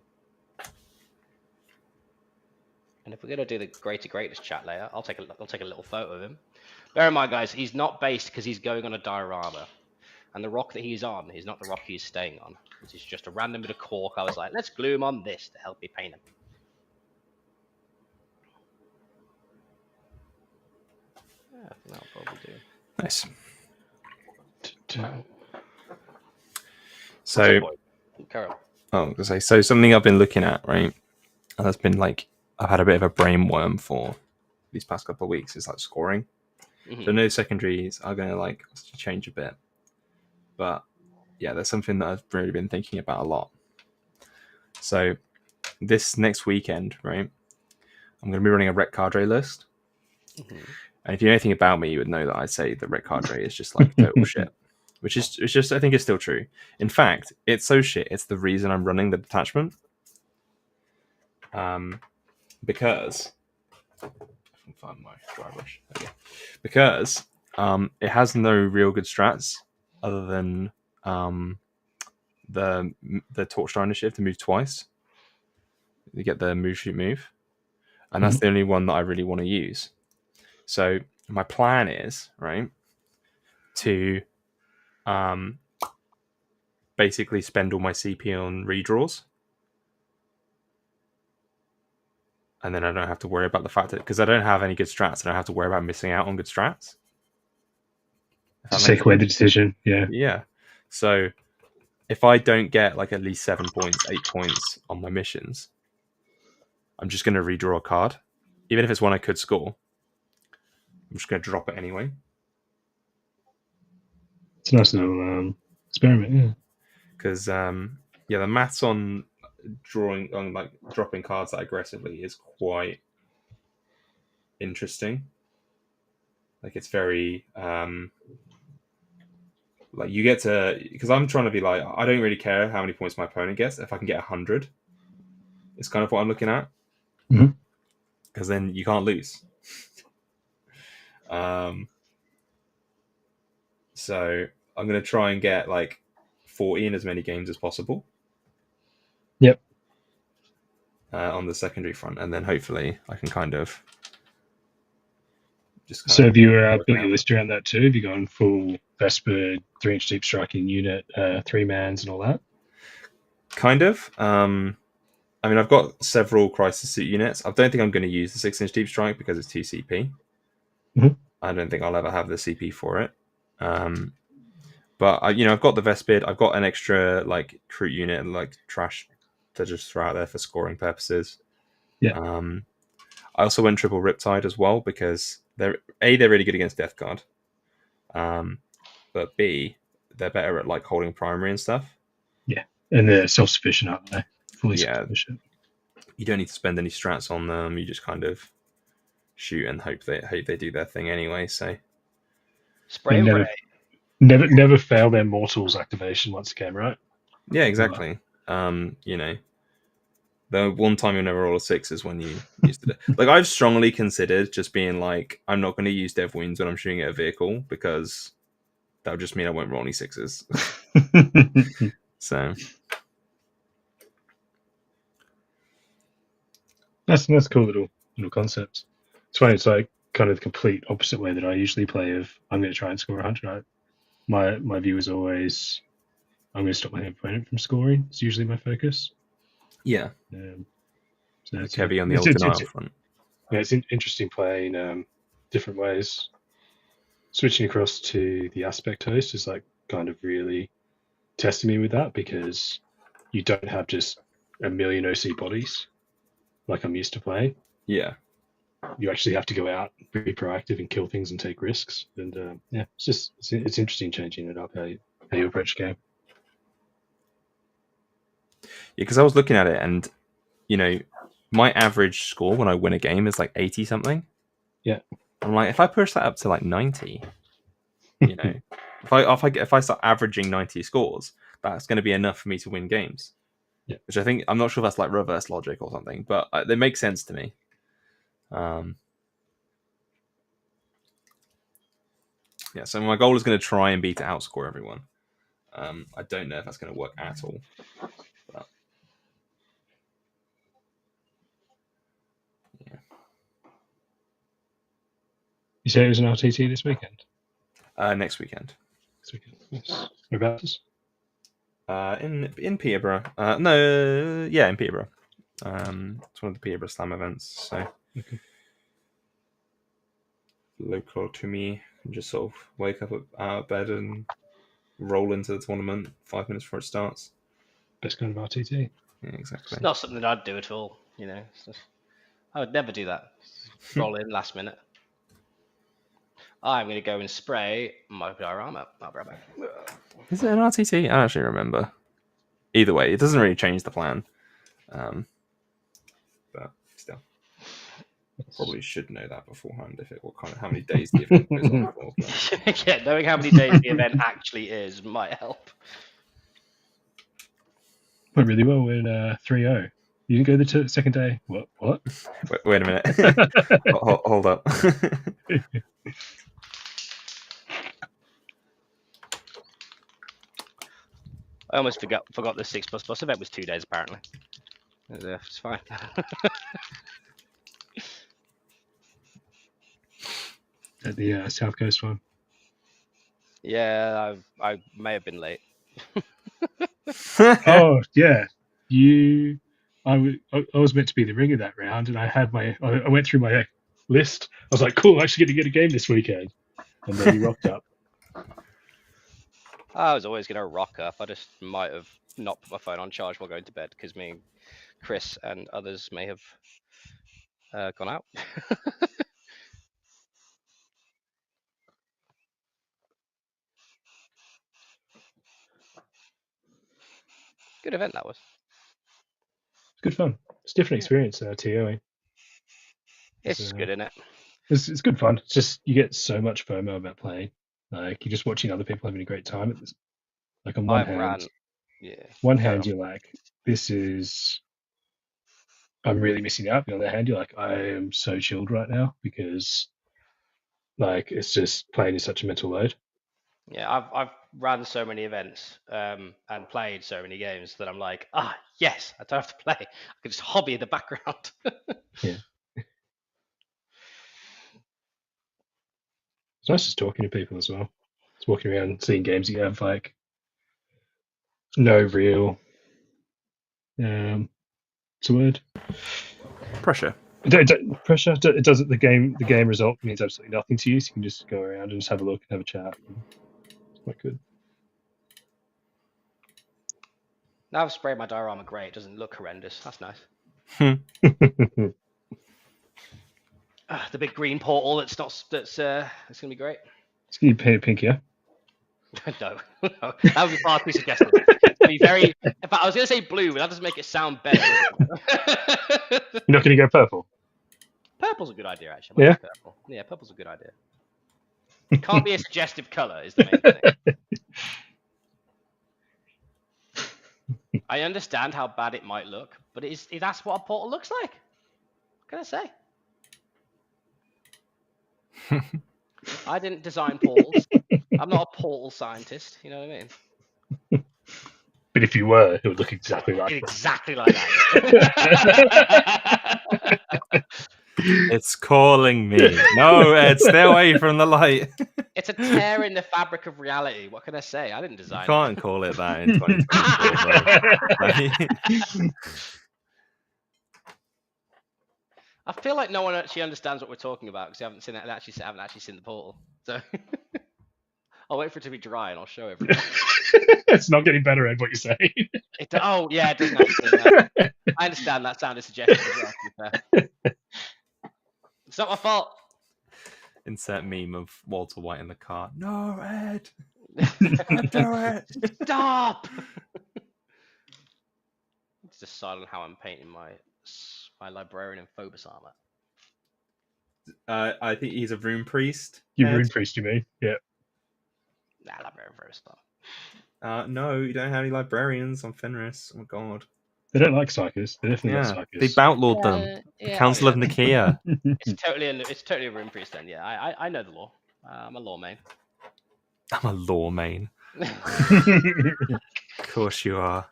And if we're going to do the Greater Greatness chat later, I'll take a little photo of him. Bear in mind, guys, he's not based because he's going on a diorama. And the rock that he's on is not the rock he's staying on. It's just a random bit of cork. I was like, let's glue him on this to help me paint him. Yeah, I think that'll probably do. Nice. So, Carol. So something I've been looking at, right? And that's been like, I've had a bit of a brainworm for these past couple of weeks is like scoring. Mm-hmm. So no secondaries are going to like change a bit. But yeah, there's something that I've really been thinking about a lot. So this next weekend, right, I'm going to be running a Rec Cadre list. Mm-hmm. And if you know anything about me, you would know that I say the Rec Cadre is just like total shit. which is it's just I think it's still true. In fact, it's so shit. It's the reason I'm running the detachment. Because I can find my dry brush. Okay. Because it has no real good strats other than the torch star initiative to move twice. You get the move shoot move, and that's the only one that I really want to use. So my plan is right to basically spend all my CP on redraws, and then I don't have to worry about the fact that because I don't have any good strats, I don't have to worry about missing out on good strats. Just take away the decision. Yeah. So if I don't get like at least 7 points, 8 points on my missions, I'm just going to redraw a card, even if it's one I could score. I'm just going to drop it anyway. It's a nice little experiment, yeah. Because the maths on dropping cards that aggressively is quite interesting. Like it's very like you get to, because I'm trying to be like, I don't really care how many points my opponent gets if I can get 100. It's kind of what I'm looking at, because then you can't lose. So I'm going to try and get like 40 in as many games as possible. Yep. On the secondary front, and then hopefully I can kind of just. So have you built your list around that too? Have you gone full Vesper, 3-inch deep striking unit, 3-mans and all that? Kind of. I mean, I've got several crisis suit units. I don't think I'm going to use the 6-inch deep strike because it's 2 CP. I don't think I'll ever have the CP for it. But I've got the Vespid. I've got an extra like recruit unit, like trash to just throw out there for scoring purposes. Yeah. I also went triple Riptide as well because they're really good against Death Guard. But B, they're better at like holding primary and stuff. Yeah, and they're self-sufficient, aren't they? Fully self-sufficient. You don't need to spend any strats on them. You just kind of shoot and hope they do their thing anyway. So spray and pray. Never fail their mortals activation once again, right? Yeah, exactly. The one time you'll never roll a 6 is when you used to. Like I've strongly considered just being like, I'm not going to use Dev Wounds when I'm shooting at a vehicle because that would just mean I won't roll any 6s. So that's a cool little concept. It's funny. It's like kind of the complete opposite way that I usually play. Of I'm going to try and score 100. My view is always I'm going to stop my opponent from scoring. It's usually my focus. Yeah. So it's heavy on the old denial front. Yeah, it's interesting playing different ways. Switching across to the aspect host is like kind of really testing me with that because you don't have just a million OC bodies like I'm used to playing. Yeah. You actually have to go out, be proactive, and kill things and take risks. And it's interesting changing it up how you approach the game. Yeah, because I was looking at it, and my average score when I win a game is like 80 something. Yeah, I'm like, if I push that up to like 90, if I start averaging 90 scores, that's going to be enough for me to win games. Yeah, which I think I'm not sure if that's like reverse logic or something, but they make sense to me. Yeah, so my goal is going to try and be to outscore everyone. I don't know if that's going to work at all. But yeah. You say it was an RTT this weekend? Next weekend. Next weekend. Yes. Whereabouts? In Peterborough. In Peterborough. It's one of the Peterborough Slam events. So local to me, just sort of wake up out of bed and roll into the tournament 5 minutes before it starts. Best kind of RTT. Yeah, exactly. It's not something that I'd do at all. I would never do that. Roll in last minute. I'm going to go and spray my diorama. I'll be right back. Is it an RTT? I don't actually remember. Either way, it doesn't really change the plan. But still. Probably should know that beforehand. If it what kind of how many days the event goes on for. But... Yeah, knowing how many days the event actually is might help. Went really well in 3-0. You didn't go the second day. What? Wait a minute. Hold up. I almost forgot the 6++ event was 2 days apparently. It's fine. At the South Coast one. Yeah, I may have been late. Oh yeah, I was meant to be the ringer that round, and I went through my list. I was like, cool, I actually get to get a game this weekend, and then you rocked up. I was always gonna rock up. I just might have not put my phone on charge while going to bed because me, Chris, and others may have gone out. Good event that was. It's good fun. It's a different experience TOing. It's good, isn't it? It's good fun. It's just you get so much FOMO about playing. Like you're just watching other people having a great time. It's like on one hand, you're like, I'm really missing out. On the other hand, you're like, I am so chilled right now because like it's just playing is such a mental load. Yeah, I've ran so many events and played so many games that I'm like, yes, I don't have to play. I can just hobby in the background. Yeah. It's nice just talking to people as well. Just walking around, seeing games you have like no real what's the word? Pressure. Pressure. It doesn't. The game result means absolutely nothing to you. So you can just go around and just have a look and have a chat. It's quite good. Now I've sprayed my diorama grey. It doesn't look horrendous. That's nice. The big green portal. It's gonna be great. It's gonna be pink, yeah. No, that would be far too suggestive. It'd be very. In fact, I was gonna say blue, but that doesn't make it sound better. You're not gonna go purple. Purple's a good idea, actually. Yeah. Purple. Yeah, purple's a good idea. It can't be a suggestive color, is the main thing. I understand how bad it might look, but that's what a portal looks like. What can I say? I didn't design portals. I'm not a portal scientist. You know what I mean? But if you were, it would look exactly like exactly like that. It's calling me. No, Ed, stay away from the light. It's a tear in the fabric of reality. What can I say? I didn't design it. You can't call it that in 2024. I feel like no one actually understands what we're talking about because they haven't seen the portal. So I'll wait for it to be dry and I'll show everyone. It's not getting better at what you're saying. It doesn't actually. I understand that sounded suggestive as well, to be fair. It's not my fault. Insert meme of Walter White in the car. No, Ed. Don't do it. Stop. It's just silent how I'm painting my librarian and Phobos armor. I think he's a rune priest. Rune priest, you mean? Yeah. Nah, librarian Phobos armor. No, you don't have any librarians on Fenris. Oh my god. They don't like psychers. They definitely not psychers. They've outlawed them. The Council of Nicaea. It's totally a rune priest then. Yeah, I know the law. I'm a law main. I'm a law main. Of course you are.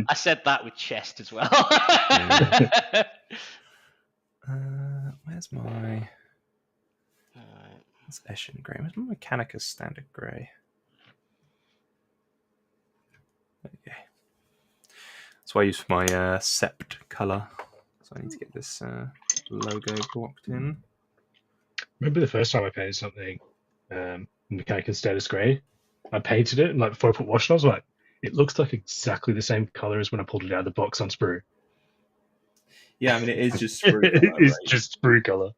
I said that with chest as well. Where's my... That's Eshin Grey. Where's my Mechanicus Standard Grey? Okay. That's what I use for my Sept colour. So I need to get this logo blocked in. Remember the first time I painted something, Mechanicus Status Grey? I painted it, and like before I put wash on, I was like, it looks like exactly the same colour as when I pulled it out of the box on sprue. Yeah, I mean, it is just sprue colour. It's just sprue colour.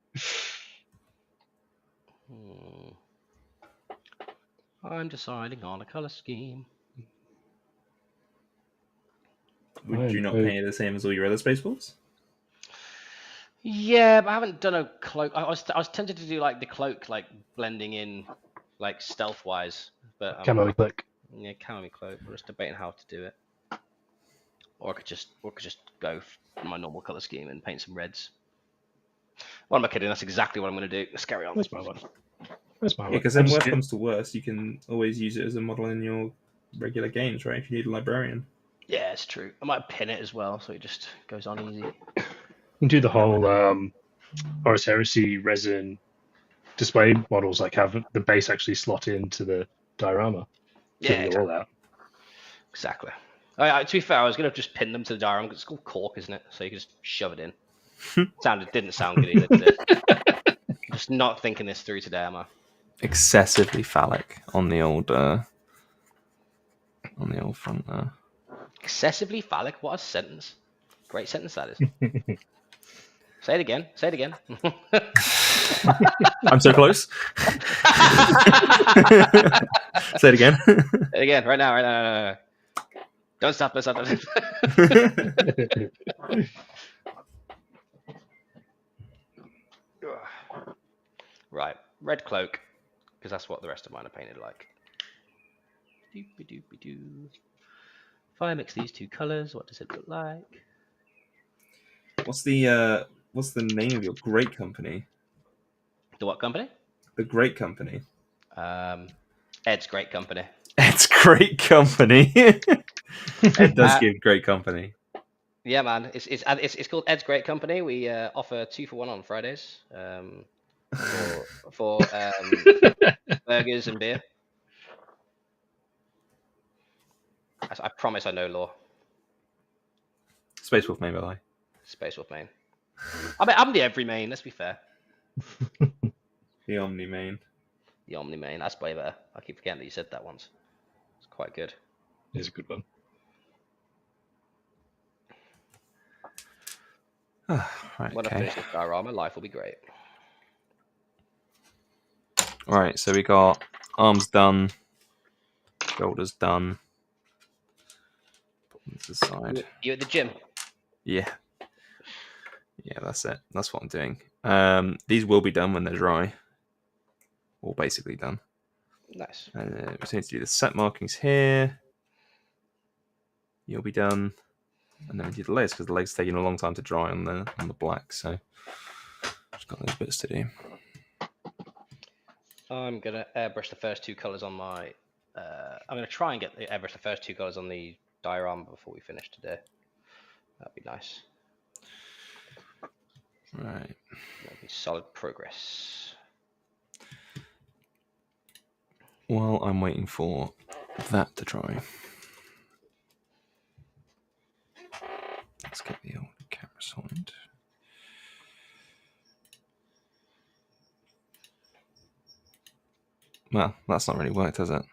I'm deciding on a colour scheme. Would you not paint it the same as all your other Spaceballs? Yeah, but I haven't done a cloak. I was tempted to do like the cloak, like blending in, like stealth wise. But Camo click. yeah, camo cloak. I'm just debating how to do it. Or I could just go my normal color scheme and paint some reds. What am I kidding? That's exactly what I'm going to do. Let's carry on. That's my one. That's my Yeah, one. because then worst comes to worst, you can always use it as a model in your regular games, right? If you need a librarian. Yeah, it's true. I might pin it as well, so it just goes on easy. You can do the whole Horus Heresy resin display models, like have the base actually slot into the diorama. Yeah, Fill it all out. exactly. To be fair, I was going to just pin them to the diorama. It's called cork, isn't it? So you can just shove it in. Didn't sound good either, did it? Just not thinking this through today, am I? Excessively phallic on the old front there. Excessively phallic? What a sentence. Great sentence that is. Say it again. Say it again. I'm so close. Say it again. Say it again. Right now. Right now. Don't stop. Don't stop. Don't stop. Right. Red cloak. Because that's what the rest of mine are painted like. If I mix these two colors, what does it look like? What's the name of your great company? The what company? The Great Company. Ed's Great Company. Ed's Great Company. Ed does give great company. Yeah, man. It's called Ed's Great Company. We offer 2 for 1 on Fridays for burgers and beer. I promise I know law. Space Wolf main, by the way. Space Wolf main. I mean, I'm the every main. Let's be fair. The Omni main. The Omni main. That's way better. I keep forgetting that you said that once. It's quite good. It's a good one. Right, When I finish this diorama, life will be great. Right, so we got arms done, shoulders done. Put them to the side. You at the gym? Yeah. Yeah, that's it. That's what I'm doing. These will be done when they're dry. All basically done. Nice. We just need to do the set markings here. You'll be done. And then we do the legs, because the legs taking a long time to dry on the black, so just got those bits to do. I'm gonna airbrush the first 2 colors on my. I'm gonna try and airbrush the first 2 colors on the diorama before we finish today. That'd be nice. Right. That'd be solid progress. Well, I'm waiting for that to dry. Let's get the old camera side. Well, that's not really worked, has it?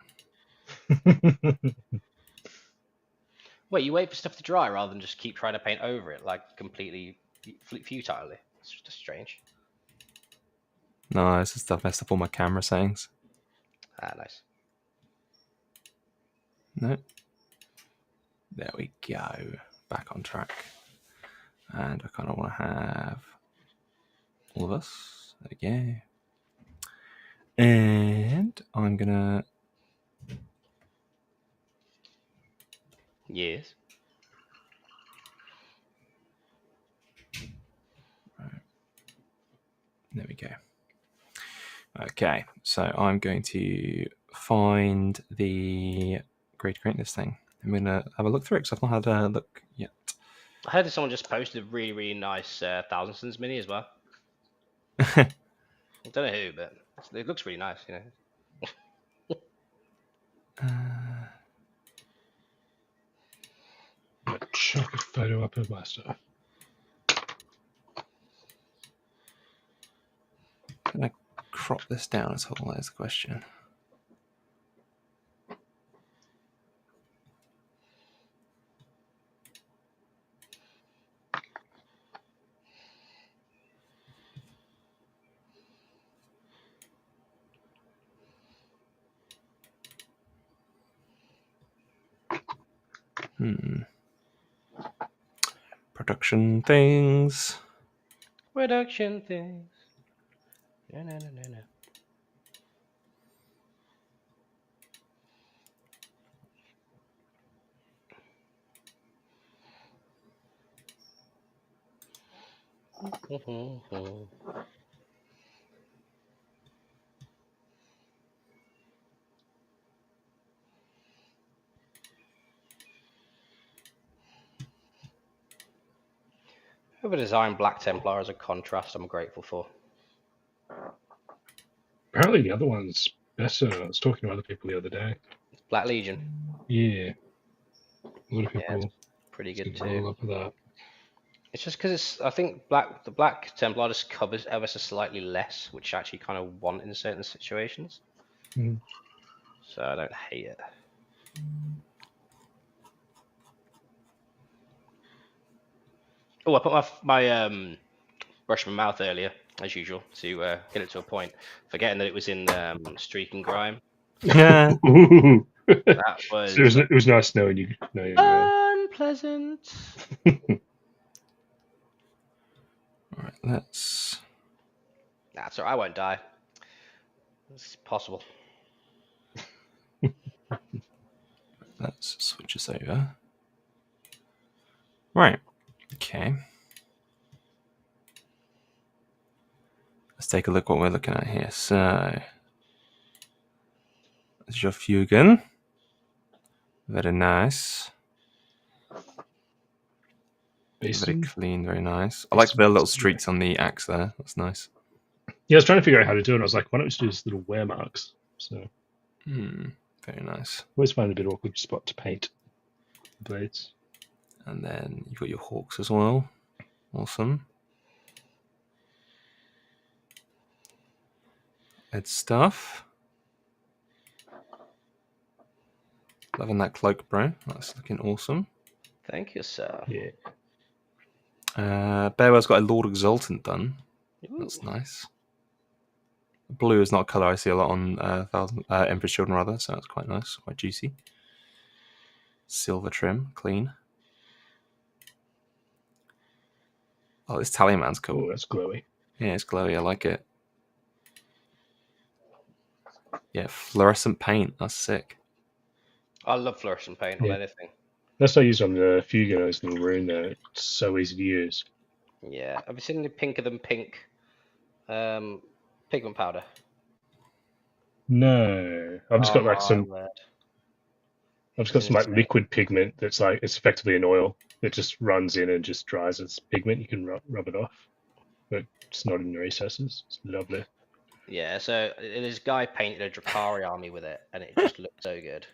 Wait, you wait for stuff to dry rather than just keep trying to paint over it, like completely futilely. It's just strange. No, it's just I've messed up all my camera settings. Ah, nice. No. There we go. Back on track. And I kind of want to have all of us. There we go. And I'm going to... Yes. Right. There we go. Okay, so I'm going to find the greatness thing. I'm going to have a look through it, because I've not had a look yet. I heard that someone just posted a really, really nice Thousand Suns mini as well. I don't know who, but it looks really nice, you know. Chuck a photo up of my stuff. Can I crop this down as whole? That's the question. Production things. Reduction things. No. Whoever designed Black Templar as a contrast, I'm grateful for. Apparently, the other one's better. I was talking to other people the other day. Black Legion. Yeah, a lot of Yeah, it's people pretty seem good to roll too. up with that. It's just because I think the Black Templar just covers ever so slightly less, which I actually kind of want in certain situations. Mhm. So I don't hate it. Oh, I put my brush my mouth earlier, as usual, to get it to a point, forgetting that it was in streak and grime. Yeah. Ooh. That So was it was nice knowing you. Knowing, unpleasant. All right, let's. That's all right. I won't die. It's possible. Let's switch this over. Right. Okay. Let's take a look what we're looking at here. So, this is your Fugan. Very nice. Very Basin? clean, very nice. I like the little streaks on the axe there. That's nice. Yeah, I was trying to figure out how to do it. I was like, why don't we just do these little wear marks? So Very nice. always find it a bit awkward spot to paint blades. And then you've got your hawks as well. Awesome. Good stuff. Loving that cloak, bro. That's looking awesome. Thank you, sir. Yeah. Bearwell's got a Lord Exultant done. Ooh. That's nice. Blue is not a colour I see a lot on Emperor's Children, rather, so that's quite nice, quite juicy. Silver trim, clean. Oh, this Talisman's cool. Oh, that's glowy. Yeah, it's glowy. I like it. Yeah, fluorescent paint. That's sick. I love fluorescent paint on anything. That's what I used on the Fugan's little rune there. It's so easy to use. Yeah. Have you seen any pinker than pink pigment powder? No, I've just got like some. Word. I've just got It's some like insane. liquid pigment that's like it's effectively an oil that just runs in and just dries as pigment. You can rub it off, but it's not in the recesses. It's lovely. Yeah, so this guy painted a Drakari army with it, and it just looked so good.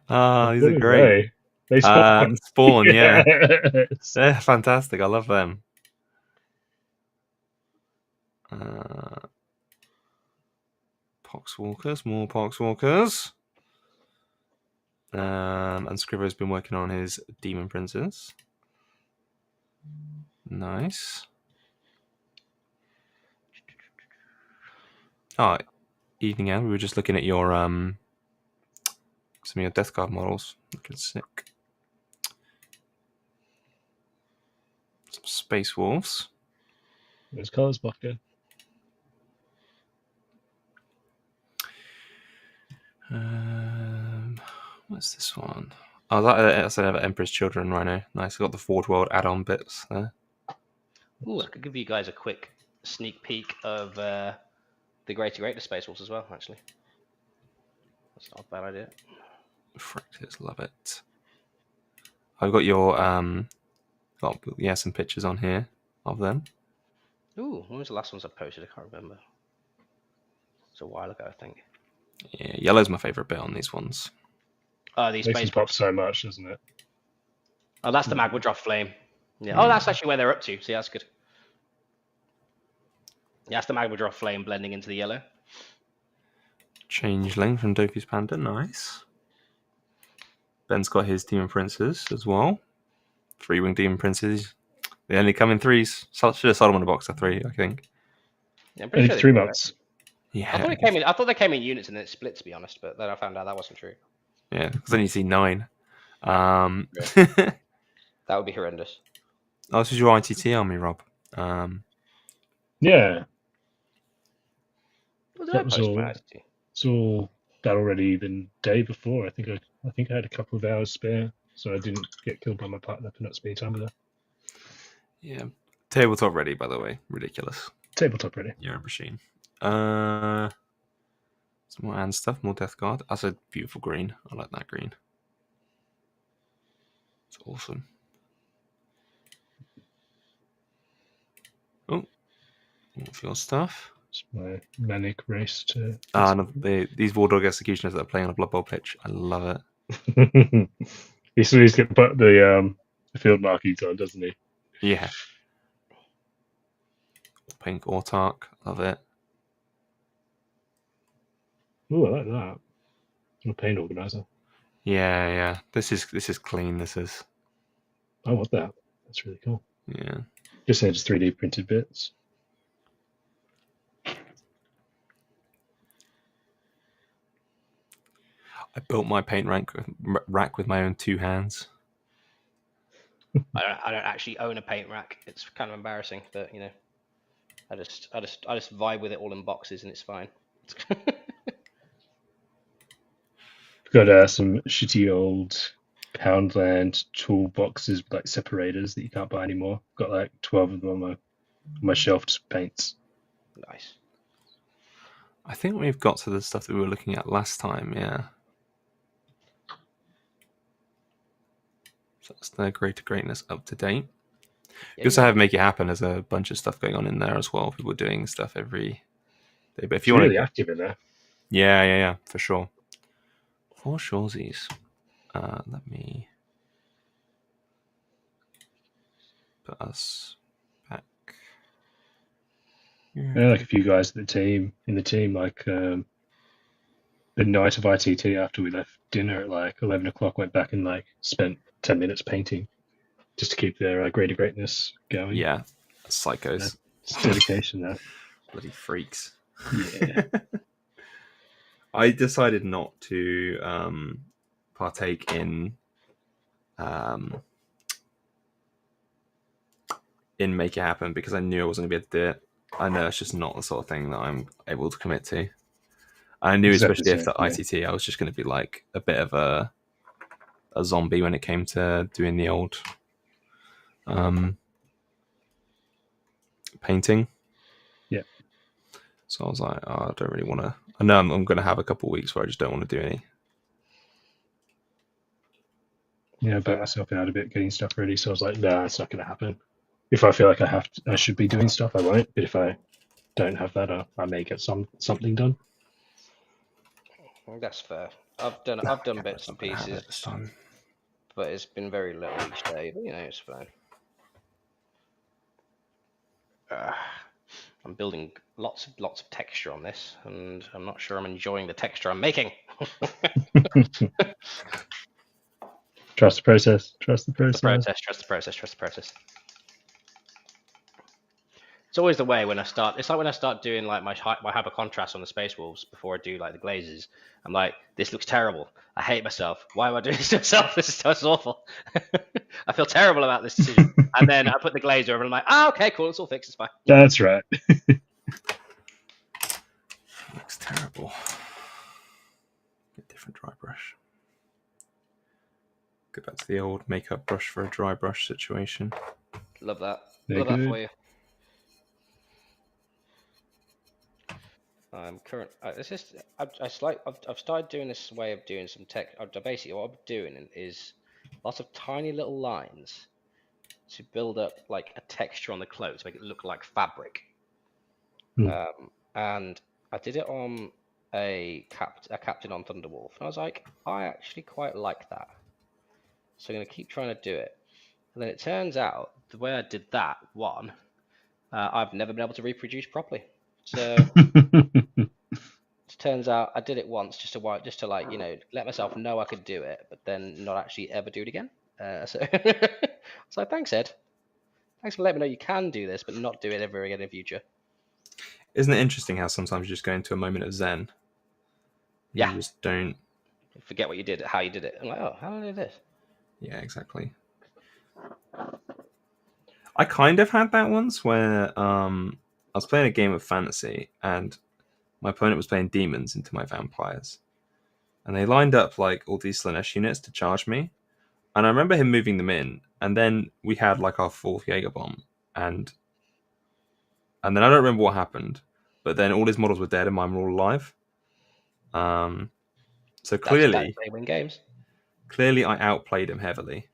Ah, these are What great. They spawn. Spawn, yeah. Yes. They're fantastic. I love them. Poxwalkers, more Poxwalkers. And Scribber's been working on his Demon Princes. Nice. Oh, evening out. We were just looking at your some of your Death Guard models. Looking sick. Some Space Wolves. Those colours buff good. What's this one? Oh, that's another Emperor's Children Rhino. Nice. Got the Forge World add-on bits there. Ooh, I could give you guys a quick sneak peek of the Greater Space Wolves as well, actually. That's not a bad idea. Fractures, love it. I've got your some pictures on here of them. Ooh, when was the last ones I posted? I can't remember. It's a while ago, I think. Yeah, yellow's my favourite bit on these ones. Oh, these Makes Space them pop Wolves. so much, doesn't it? Oh, that's the Magmadroth Flame. Yeah. Oh, that's actually where they're up to. See, that's good. Yeah, that's the Magmadroth Flame blending into the yellow. Changeling from Dopey's Panda, nice. Ben's got his Demon Princes as well. 3-wing Demon Princes. They only come in threes. So should have sold them in a box of 3, I think. Yeah, I'm I pretty think sure 3 months. Yeah. I thought they came in units and then it split, to be honest, but then I found out that wasn't true. Yeah, because then you see 9. That would be horrendous. Oh, this is your ITT army, Rob. Yeah, What did I that was post all. my attitude? It's all that already the day before. I think I had a couple of hours spare, so I didn't get killed by my partner for not spending time with her. Yeah. Tabletop ready, by the way. Ridiculous. Tabletop ready. You're a machine. Some more and stuff, more Death Guard. That's a beautiful green. I like that green. It's awesome. Oh, what's your stuff? It's my manic race to. No, these Wardog Executioners that are playing on a Blood Bowl pitch. I love it. He's going to put the field markings on, doesn't he? Yeah. Pink Autark. Love it. Oh, I like that. I'm a paint organizer. Yeah. This is clean. This is. I want that. That's really cool. Yeah. Just say it's 3D printed bits. I built my paint rack with my own 2 hands. I don't actually own a paint rack. It's kind of embarrassing, but you know, I just vibe with it all in boxes, and it's fine. Got some shitty old Poundland toolboxes with like separators that you can't buy anymore. Got like 12 of them on my shelf, just paints. Nice. I think we've got to the stuff that we were looking at last time. Yeah. So that's the Greater Greatness up to date. You also have Make It Happen. There's a bunch of stuff going on in there as well. People doing stuff every day. But if you It's want really to, active in there. yeah, for sure. For suresies. Let me put us back. Yeah, like a few guys in the team, like the night of ITT after we left dinner at like 11 o'clock, went back and like spent 10 minutes painting just to keep their Greater Greatness going. Yeah, psychos. It's dedication there. Bloody freaks. Yeah. I decided not to partake in Make It Happen because I knew I wasn't going to be able to do it. I know it's just not the sort of thing that I'm able to commit to. I knew, especially after ITT, I was just going to be like a bit of a zombie when it came to doing the old painting. Yeah. So I was like, oh, I don't really want to. I know I'm going to have a couple of weeks where I just don't want to do any. Yeah, I burnt myself out a bit getting stuff ready, so I was like, nah, it's not going to happen. If I feel like I should be doing stuff, I won't. But if I don't have that, I may get something done. That's fair. I've done bits and pieces this time, but it's been very little each day. But you know, it's fine. I'm building lots of texture on this, and I'm not sure I'm enjoying the texture I'm making. Trust the process. Trust the process. Trust the process. It's always the way when I start. It's like when I start doing like my hyper contrast on the Space Wolves before I do like the glazes. I'm like, this looks terrible. I hate myself. Why am I doing this to myself? This is awful. I feel terrible about this decision. And then I put the glaze over, and I'm like, okay, cool, it's all fixed. It's fine. That's right. looks terrible. Get a different dry brush. Go back to the old makeup brush for a dry brush situation. Love that. Very Love that good. for you. I'm current. I've started doing this way of doing some tech. Basically, what I'm doing is lots of tiny little lines to build up like a texture on the clothes, make it look like fabric. And I did it on a captain on Thunderwolf, and I was like, I actually quite like that. So I'm gonna keep trying to do it. And then it turns out the way I did that I've never been able to reproduce properly. So it turns out I did it once just to like, you know, let myself know I could do it, but then not actually ever do it again. So thanks, Ed. Thanks for letting me know you can do this, but not do it ever again in future. Isn't it interesting how sometimes you just go into a moment of zen? Yeah. You just don't forget what you did, how you did it. I'm like, oh, how did I do this? Yeah, exactly. I kind of had that once where I was playing a game of fantasy, and my opponent was playing demons into my vampires, and they lined up like all these Slanesh units to charge me. And I remember him moving them in, and then we had like our fourth Jaeger bomb, and then I don't remember what happened, but then all his models were dead and mine were all alive. So That's clearly, they win games. clearly, I outplayed him heavily.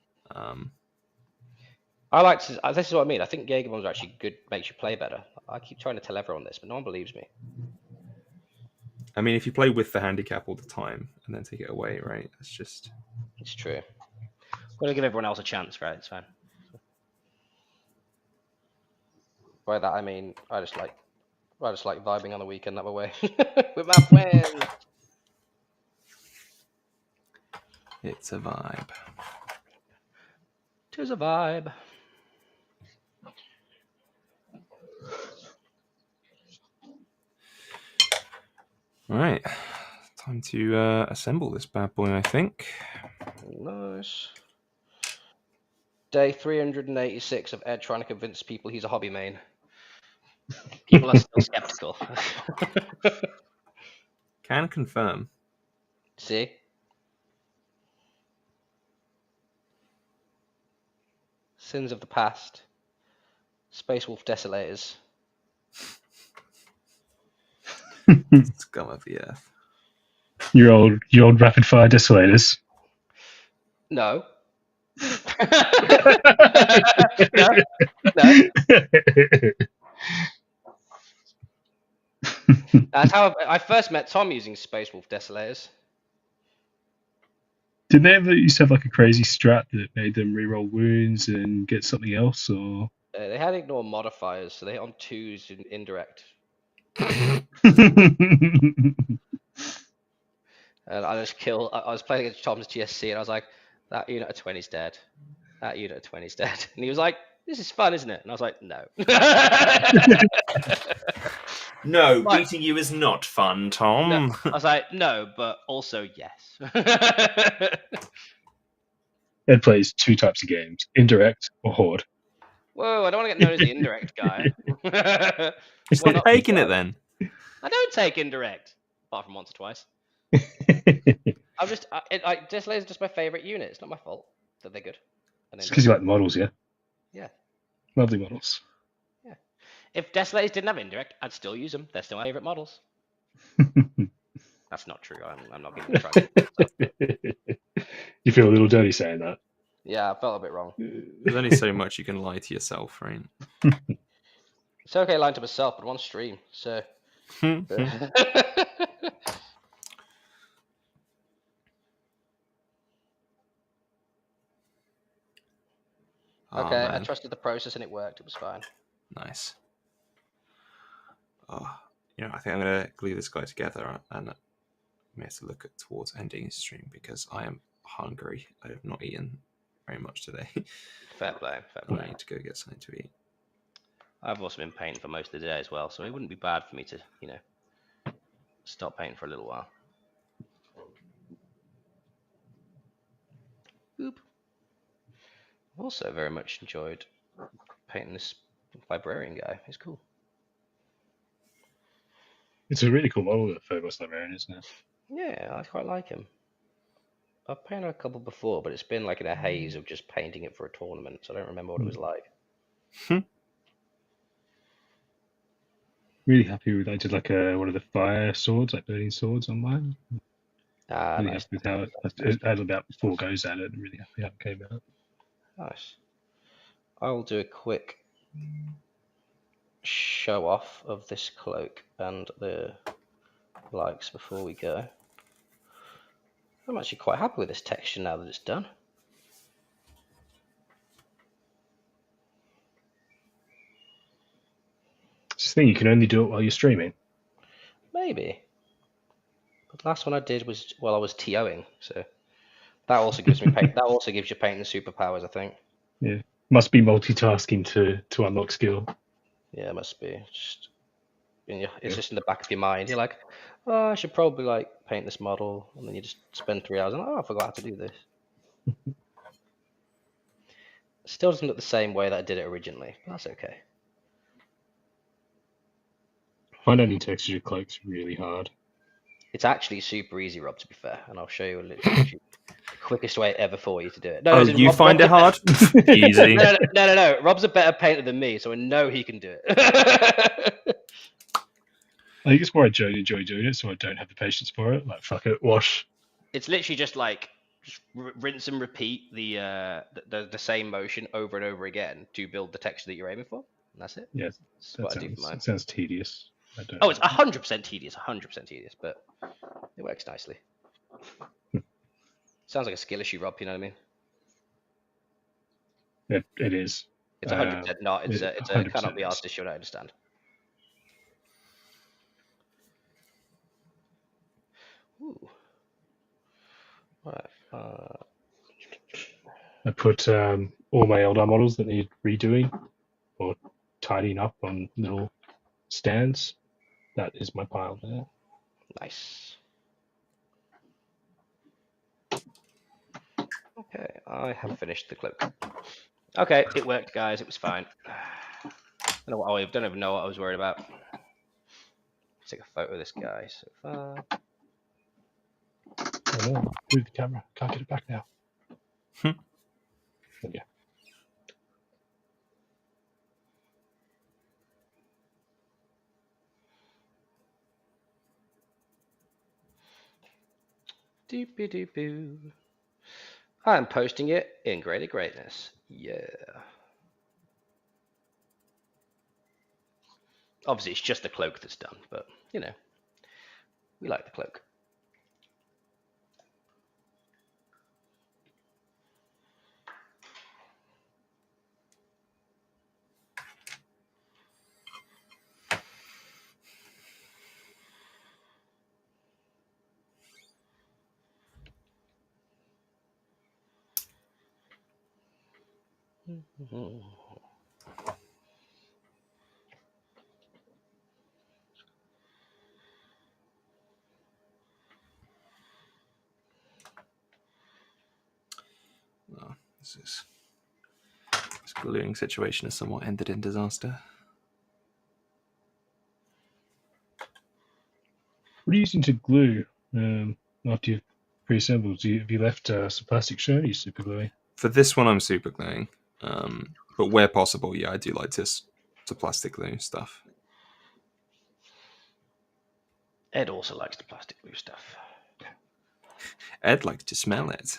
I like to. This is what I mean. I think Jaeger bombs are actually good. Makes you play better. I keep trying to tell everyone this, but no one believes me. I mean, if you play with the handicap all the time and then take it away, right? It's just. It's true. Got to give everyone else a chance, right? It's fine. By that I mean I just like vibing on the weekend that way with my friends. It's a vibe. Tis a vibe. All right, time to assemble this bad boy, I think. Nice. Day 386 of Ed trying to convince people he's a hobby main. People are still skeptical. Can confirm. See? Sins of the past. Space Wolf Desolators. Scum of the earth. Your old rapid fire desolators. No. no. That's how I first met Tom using Space Wolf Desolators. Did they ever used to have like a crazy strat that made them reroll wounds and get something else, or? They had ignore modifiers, so they hit on 2s in indirect. And I just kill. I was playing against Tom's GSC, and I was like, "That unit of 20's dead. That unit of 20's dead." And he was like, "This is fun, isn't it?" And I was like, "No." No, Like- beating you is not fun, Tom. No. I was like, "No, but also yes." Ed plays 2 types of games: indirect or horde. Whoa! I don't want to get known as the indirect guy. Stop not- taking it then. I don't take indirect, apart from once or twice. I'm just, Desolators are just my favorite unit. It's not my fault that they're good. And It's then, because you like the models, yeah? Yeah. Lovely models. if Desolators didn't have indirect, I'd still use them. They're still my favorite models. That's not true. I'm not giving it a try. You feel a little dirty saying that. Yeah, I felt a bit wrong. There's only so much you can lie to yourself, right? It's okay lying to myself, but on stream, so. Okay, I man. trusted the process and it worked. It was fine. Nice. Oh, I think I'm gonna glue this guy together, and we have to look towards ending his stream because I am hungry. I have not eaten very much today. Fair play, fair I play. need to go get something to eat. I've also been painting for most of the day as well, so it wouldn't be bad for me to, stop painting for a little while. Boop. I've also very much enjoyed painting this librarian guy. He's cool. It's a really cool model, that Phobos Librarian, isn't it? Yeah, I quite like him. I've painted a couple before, but it's been like in a haze of just painting it for a tournament, so I don't remember what it was like. Really happy with I did like one of the fire swords, like burning swords on mine. Really Nice. happy with how I had about 4 goes at it, and really happy how it came out. Nice. I will do a quick show off of this cloak and the likes before we go. I'm actually quite happy with this texture now that it's done. It's this thing you can only do it while you're streaming. Maybe. But the last one I did was while I was TOing, so that also gives me paint. That also gives you painting superpowers, I think. Yeah, must be multitasking to unlock skill. Yeah, it must be. It's just in the back of your mind. You're like, oh, I should probably like paint this model, and then you just spend 3 hours and oh, I forgot how to do this. Still doesn't look the same way that I did it originally, but that's okay. Find any textured cloaks really hard. It's actually super easy, Rob, to be fair, and I'll show you literally the quickest way ever for you to do it. No, Oh, as in you find it hard? Easy. No. Rob's a better painter than me, so I know he can do it. I think it's more I don't enjoy doing it, so I don't have the patience for it. Like, fuck it, wash. It's literally just like rinse and repeat the same motion over and over again to build the texture that you're aiming for, and that's it. Yeah, That's what I do for mine. that sounds tedious. I don't Oh, it's 100% tedious, 100% tedious, but it works nicely. Sounds like a skill issue, Rob. You know what I mean? It is. It's 100% not. It's a 100% cannot be is. asked issue. I don't understand. Ooh. Right. I put all my Eldar models that need redoing or tidying up on little stands. That is my pile there. Nice. Okay, I have finished the cloak. Okay, it worked, guys. It was fine. I don't even know what I was worried about. Let's take a photo of this guy so far. Oh no, move the camera. Can't get it back now. Yeah. Doop-a-doop-boo. I'm posting it in Greater Greatness. Yeah. Obviously, it's just the cloak that's done, but, you know, we like the cloak. Well, this gluing situation has somewhat ended in disaster. What are you using to glue after you've pre-assembled? Have you left some plastic shirt? Are you super gluing? For this one, I'm super gluing. But where possible, yeah, I do like to plastic glue stuff. Ed also likes the plastic glue stuff. Ed likes to smell it.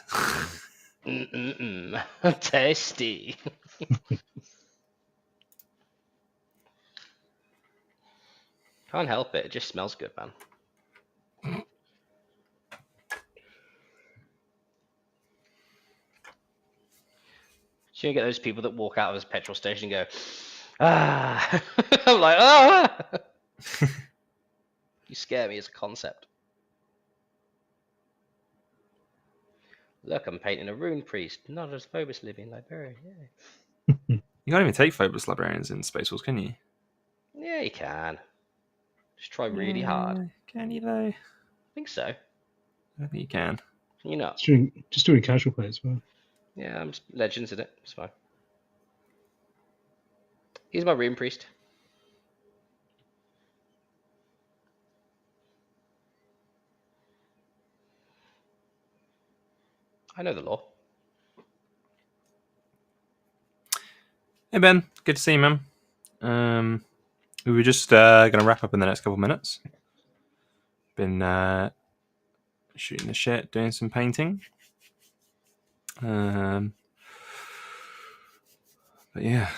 Tasty. Can't help it. It just smells good, man. So you get those people that walk out of his petrol station and go, ah. I'm like, ah. You scare me as a concept. Look, I'm painting a rune priest, not a Phobos living librarian. Yay. You can't even take Phobos librarians in Space Wars, can you? Yeah, you can. Just try really hard. Can you though? I think so. I don't think you can. Can you not? Just doing casual play as well. Yeah, I'm just legends in it. It's fine. He's my rune priest. I know the law. Hey Ben, good to see you, man. We were just going to wrap up in the next couple of minutes. Been shooting the shit, doing some painting. But yeah,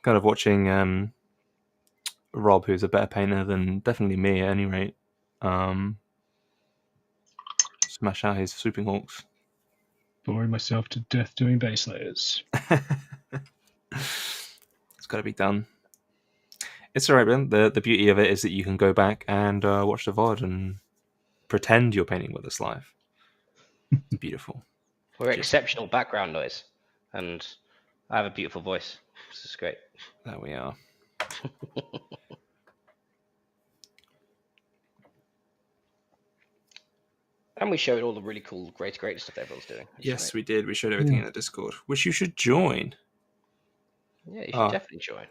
kind of watching Rob, who's a better painter than definitely me at any rate, smash out his swooping hawks. Boring myself to death doing base layers. It's got to be done. It's alright, Ben. The beauty of it is that you can go back and watch the VOD and pretend you're painting with us live. It's beautiful. We're exceptional background noise, and I have a beautiful voice. This is great. There we are. And we showed all the really cool, great stuff everyone's doing. Yes, we did. We showed everything in the Discord, which you should join. Yeah, you should definitely join.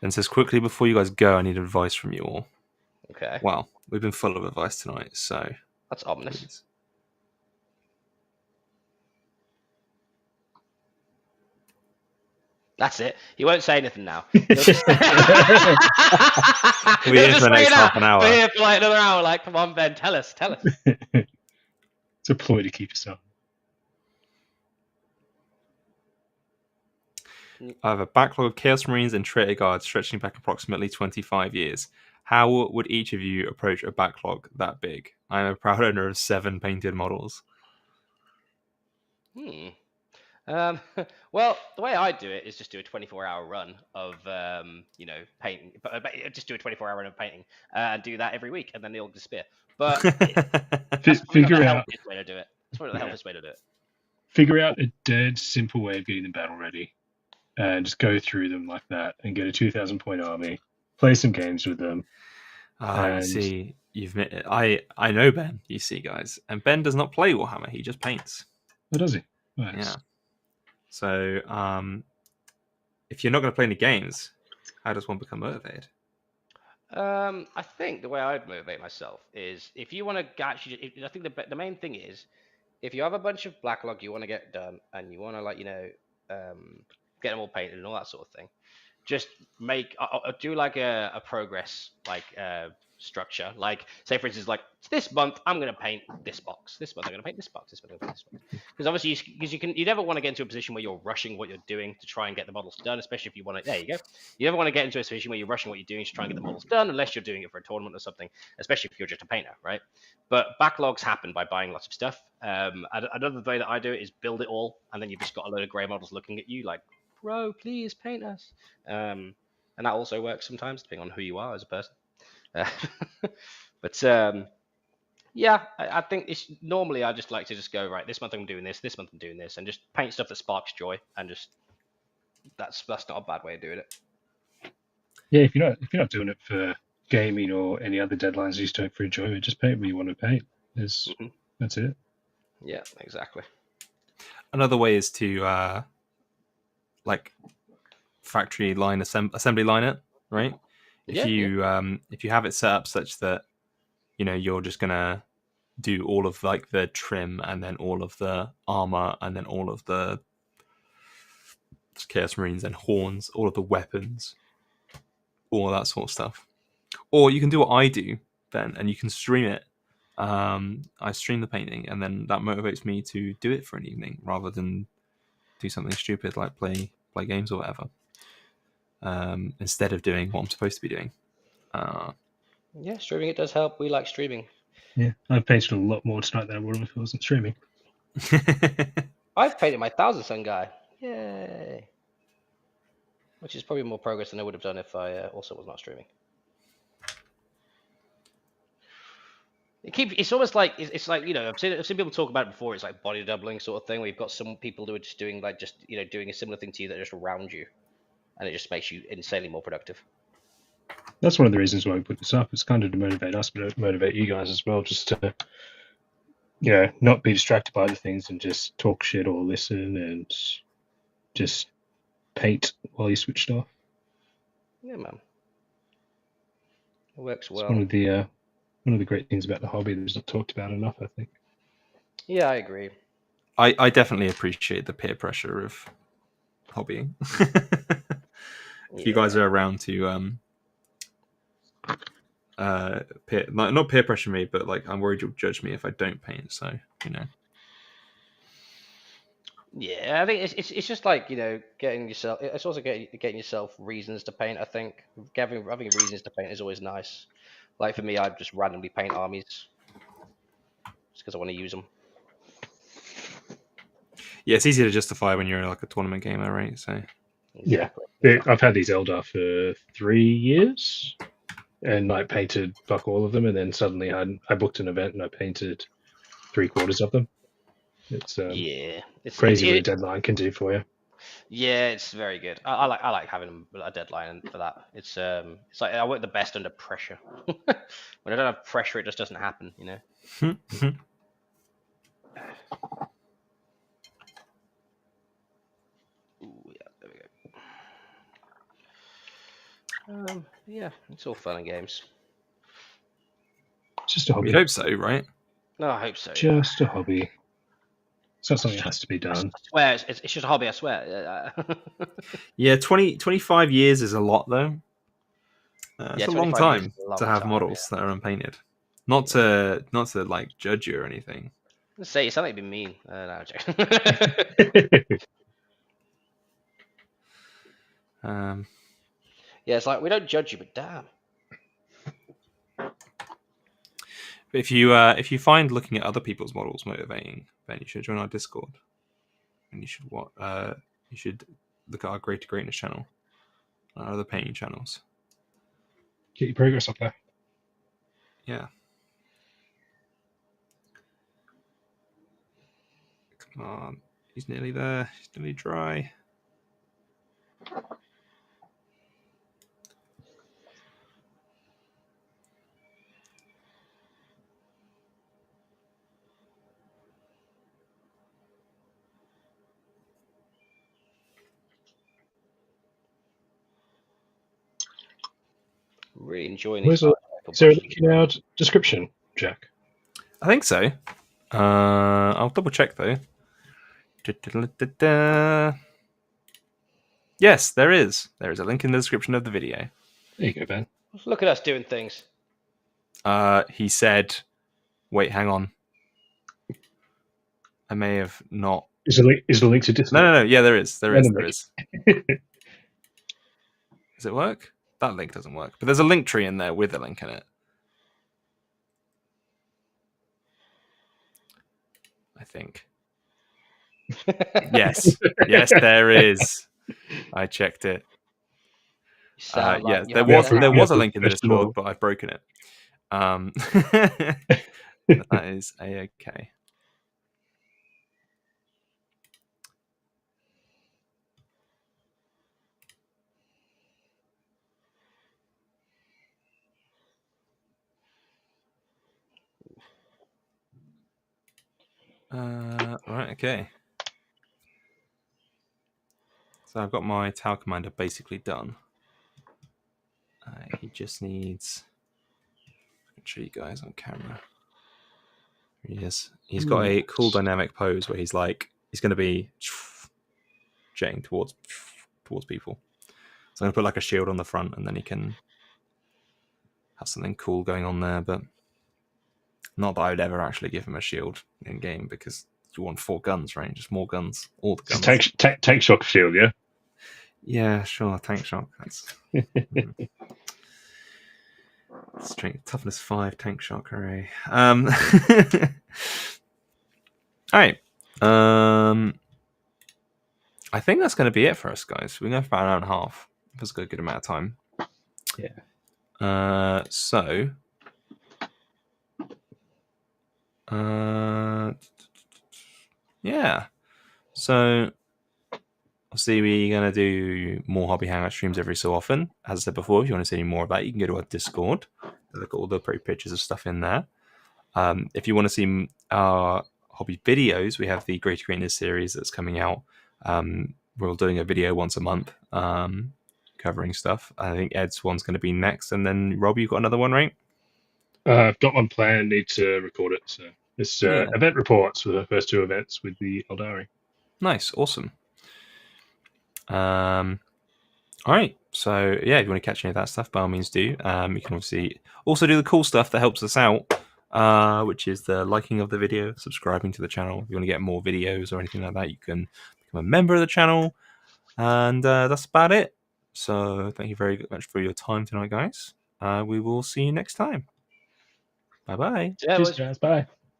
And says, quickly before you guys go, I need advice from you all. Okay. Wow, we've been full of advice tonight, so That's ominous. please. That's it. He won't say anything now. He'll just We'll be here for the next half an hour. We're here for like another hour. Like, come on, Ben, tell us. It's a ploy to keep us on. I have a backlog of Chaos Marines and Traitor Guards stretching back approximately 25 years. How would each of you approach a backlog that big? I am a proud owner of 7 painted models. Well, the way I do it is just do a 24-hour run of, painting. But just do a 24-hour run of painting and do that every week, and then they all disappear. But that's probably not the healthiest way to do it. That's probably not the healthiest way to do it. Figure out a dead simple way of getting them battle ready, and just go through them like that, and get a 2,000 point army. Play some games with them. You see, I know Ben. You see, guys, and Ben does not play Warhammer. He just paints. Oh, does he? Nice. Yeah. So, if you're not going to play any games, how does one become motivated? I think the way I'd motivate myself is if you want to actually. I think the main thing is if you have a bunch of backlog you want to get done and you want to get them all painted and all that sort of thing. Just do like a progress structure. Like say for instance, like this month I'm gonna paint this box. This month I'm gonna paint this box. This month I'm gonna paint this box. Because obviously you never want to get into a position where you're rushing what you're doing to try and get the models done. Especially if you want to. There you go. You never want to get into a position where you're rushing what you're doing to try and get the models done, unless you're doing it for a tournament or something. Especially if you're just a painter, right? But backlogs happen by buying lots of stuff. Another way that I do it is build it all, and then you've just got a load of grey models looking at you like, bro, please paint us. And that also works sometimes, depending on who you are as a person. But I think it's normally I just like to just go right. This month I'm doing this. This month I'm doing this, and just paint stuff that sparks joy. And just that's not a bad way of doing it. Yeah, if you're not doing it for gaming or any other deadlines, you just do it for enjoyment. Just paint what you want to paint. That's it. Yeah, exactly. Another way is to factory line assembly line it, right? If you have it set up such that you're just gonna do all of like the trim and then all of the armor and then all of the Chaos Marines and horns, all of the weapons, all that sort of stuff. Or you can do what I do, Ben, and you can stream it. I stream the painting, and then that motivates me to do it for an evening rather than do something stupid like play games or whatever. Instead of doing what I'm supposed to be doing. Yeah, streaming it does help. We like streaming. Yeah, I've painted a lot more tonight than I would have if I wasn't streaming. I've painted my 1,000 Sun guy. Yay! Which is probably more progress than I would have done if I also was not streaming. It's almost like it's like I've seen people talk about it before. It's like body doubling sort of thing, where you've got some people who are just doing doing a similar thing to you that are just around you, and it just makes you insanely more productive. That's one of the reasons why we put this up. It's kind of to motivate us, but to motivate you guys as well, just to not be distracted by other things and just talk shit or listen and just paint while you switched off. Yeah, man. It works well. It's one of the great things about the hobby that's not talked about enough, I think. Yeah, I agree. I definitely appreciate the peer pressure of hobbying. If you guys are around to not peer pressure me, but like I'm worried you'll judge me if I don't paint. So Yeah, I think it's just like getting yourself. It's also getting yourself reasons to paint. I think having reasons to paint is always nice. Like for me, I just randomly paint armies just because I want to use them. Yeah, it's easy to justify when you're like a tournament gamer, right? So exactly. Yeah, I've had these Eldar for 3 years, and I painted fuck all of them, and then suddenly I booked an event and I painted 3/4 of them. It's it's crazy what a deadline can do for you. Yeah, it's very good. I like having a deadline for that. It's like I work the best under pressure. When I don't have pressure, it just doesn't happen. Ooh, yeah, there we go. Yeah, it's all fun and games. It's just a We hobby. hope so, right? No, I hope so. Yeah. Just a hobby. It's not something that has to be I done. swear, it's just a hobby. I swear. Yeah, 25 years is a lot, though. It's Yeah, a long 25 years time is a to long have time. models that are unpainted. Not to like judge you or anything. Let's say it's something been mean. No, I'm joking. Um, Yeah, it's like we don't judge you, but damn. but if you find looking at other people's models motivating, then you should join our Discord. And you should look at our Greater Greatness channel, our other painting channels. Get your progress up there. Yeah. Come on. He's nearly there. He's nearly dry. Really enjoying these. Is there a link in our description, Jack? I think so. I'll double check though. Yes, there is. There is a link in the description of the video. There you go, Ben. Look at us doing things. He said, "Wait, hang on. I may have not." Is the link to Discord? No. Yeah, there is. There Random is. Does it work? That link doesn't work. But there's a link tree in there with a link in it. I think. Yes. Yes, there is. I checked it. Yeah, there was a link in the Discord, but I've broken it. That is a-okay. Right, okay. So I've got my Tau Commander basically done. He just needs... I can show you guys on camera. Here he is. He's got a cool dynamic pose where he's like... He's going to be jetting towards people. So I'm going to put like a shield on the front and then he can have something cool going on there, but not that I would ever actually give him a shield in game because you want 4 guns, right? Just more guns, all the guns. Tank shock shield, yeah. Yeah, sure. Tank shock. That's strength, toughness 5, tank shock. Hooray! All right. I think that's going to be it for us, guys. We're going for about an hour and a half. That's a good amount of time. Yeah. So. Yeah. So. Obviously, we're going to do more Hobby Hangout streams every so often. As I said before, if you want to see any more of that, you can go to our Discord. Look at all the pretty pictures of stuff in there. If you want to see our hobby videos, we have the Greater Greatness series that's coming out. We're doing a video once a month covering stuff. I think Ed's one's going to be next. And then, Rob, you've got another one, right? I've got one planned, need to record it. So it's event reports for the first 2 events with the Eldari. Nice, awesome. All right, so yeah, if you want to catch any of that stuff, by all means do. You can obviously also do the cool stuff that helps us out, which is the liking of the video, subscribing to the channel. If you want to get more videos or anything like that, you can become a member of the channel, and that's about it. So thank you very much for your time tonight, guys. We will see you next time. Bye bye. Cheers, guys. Bye.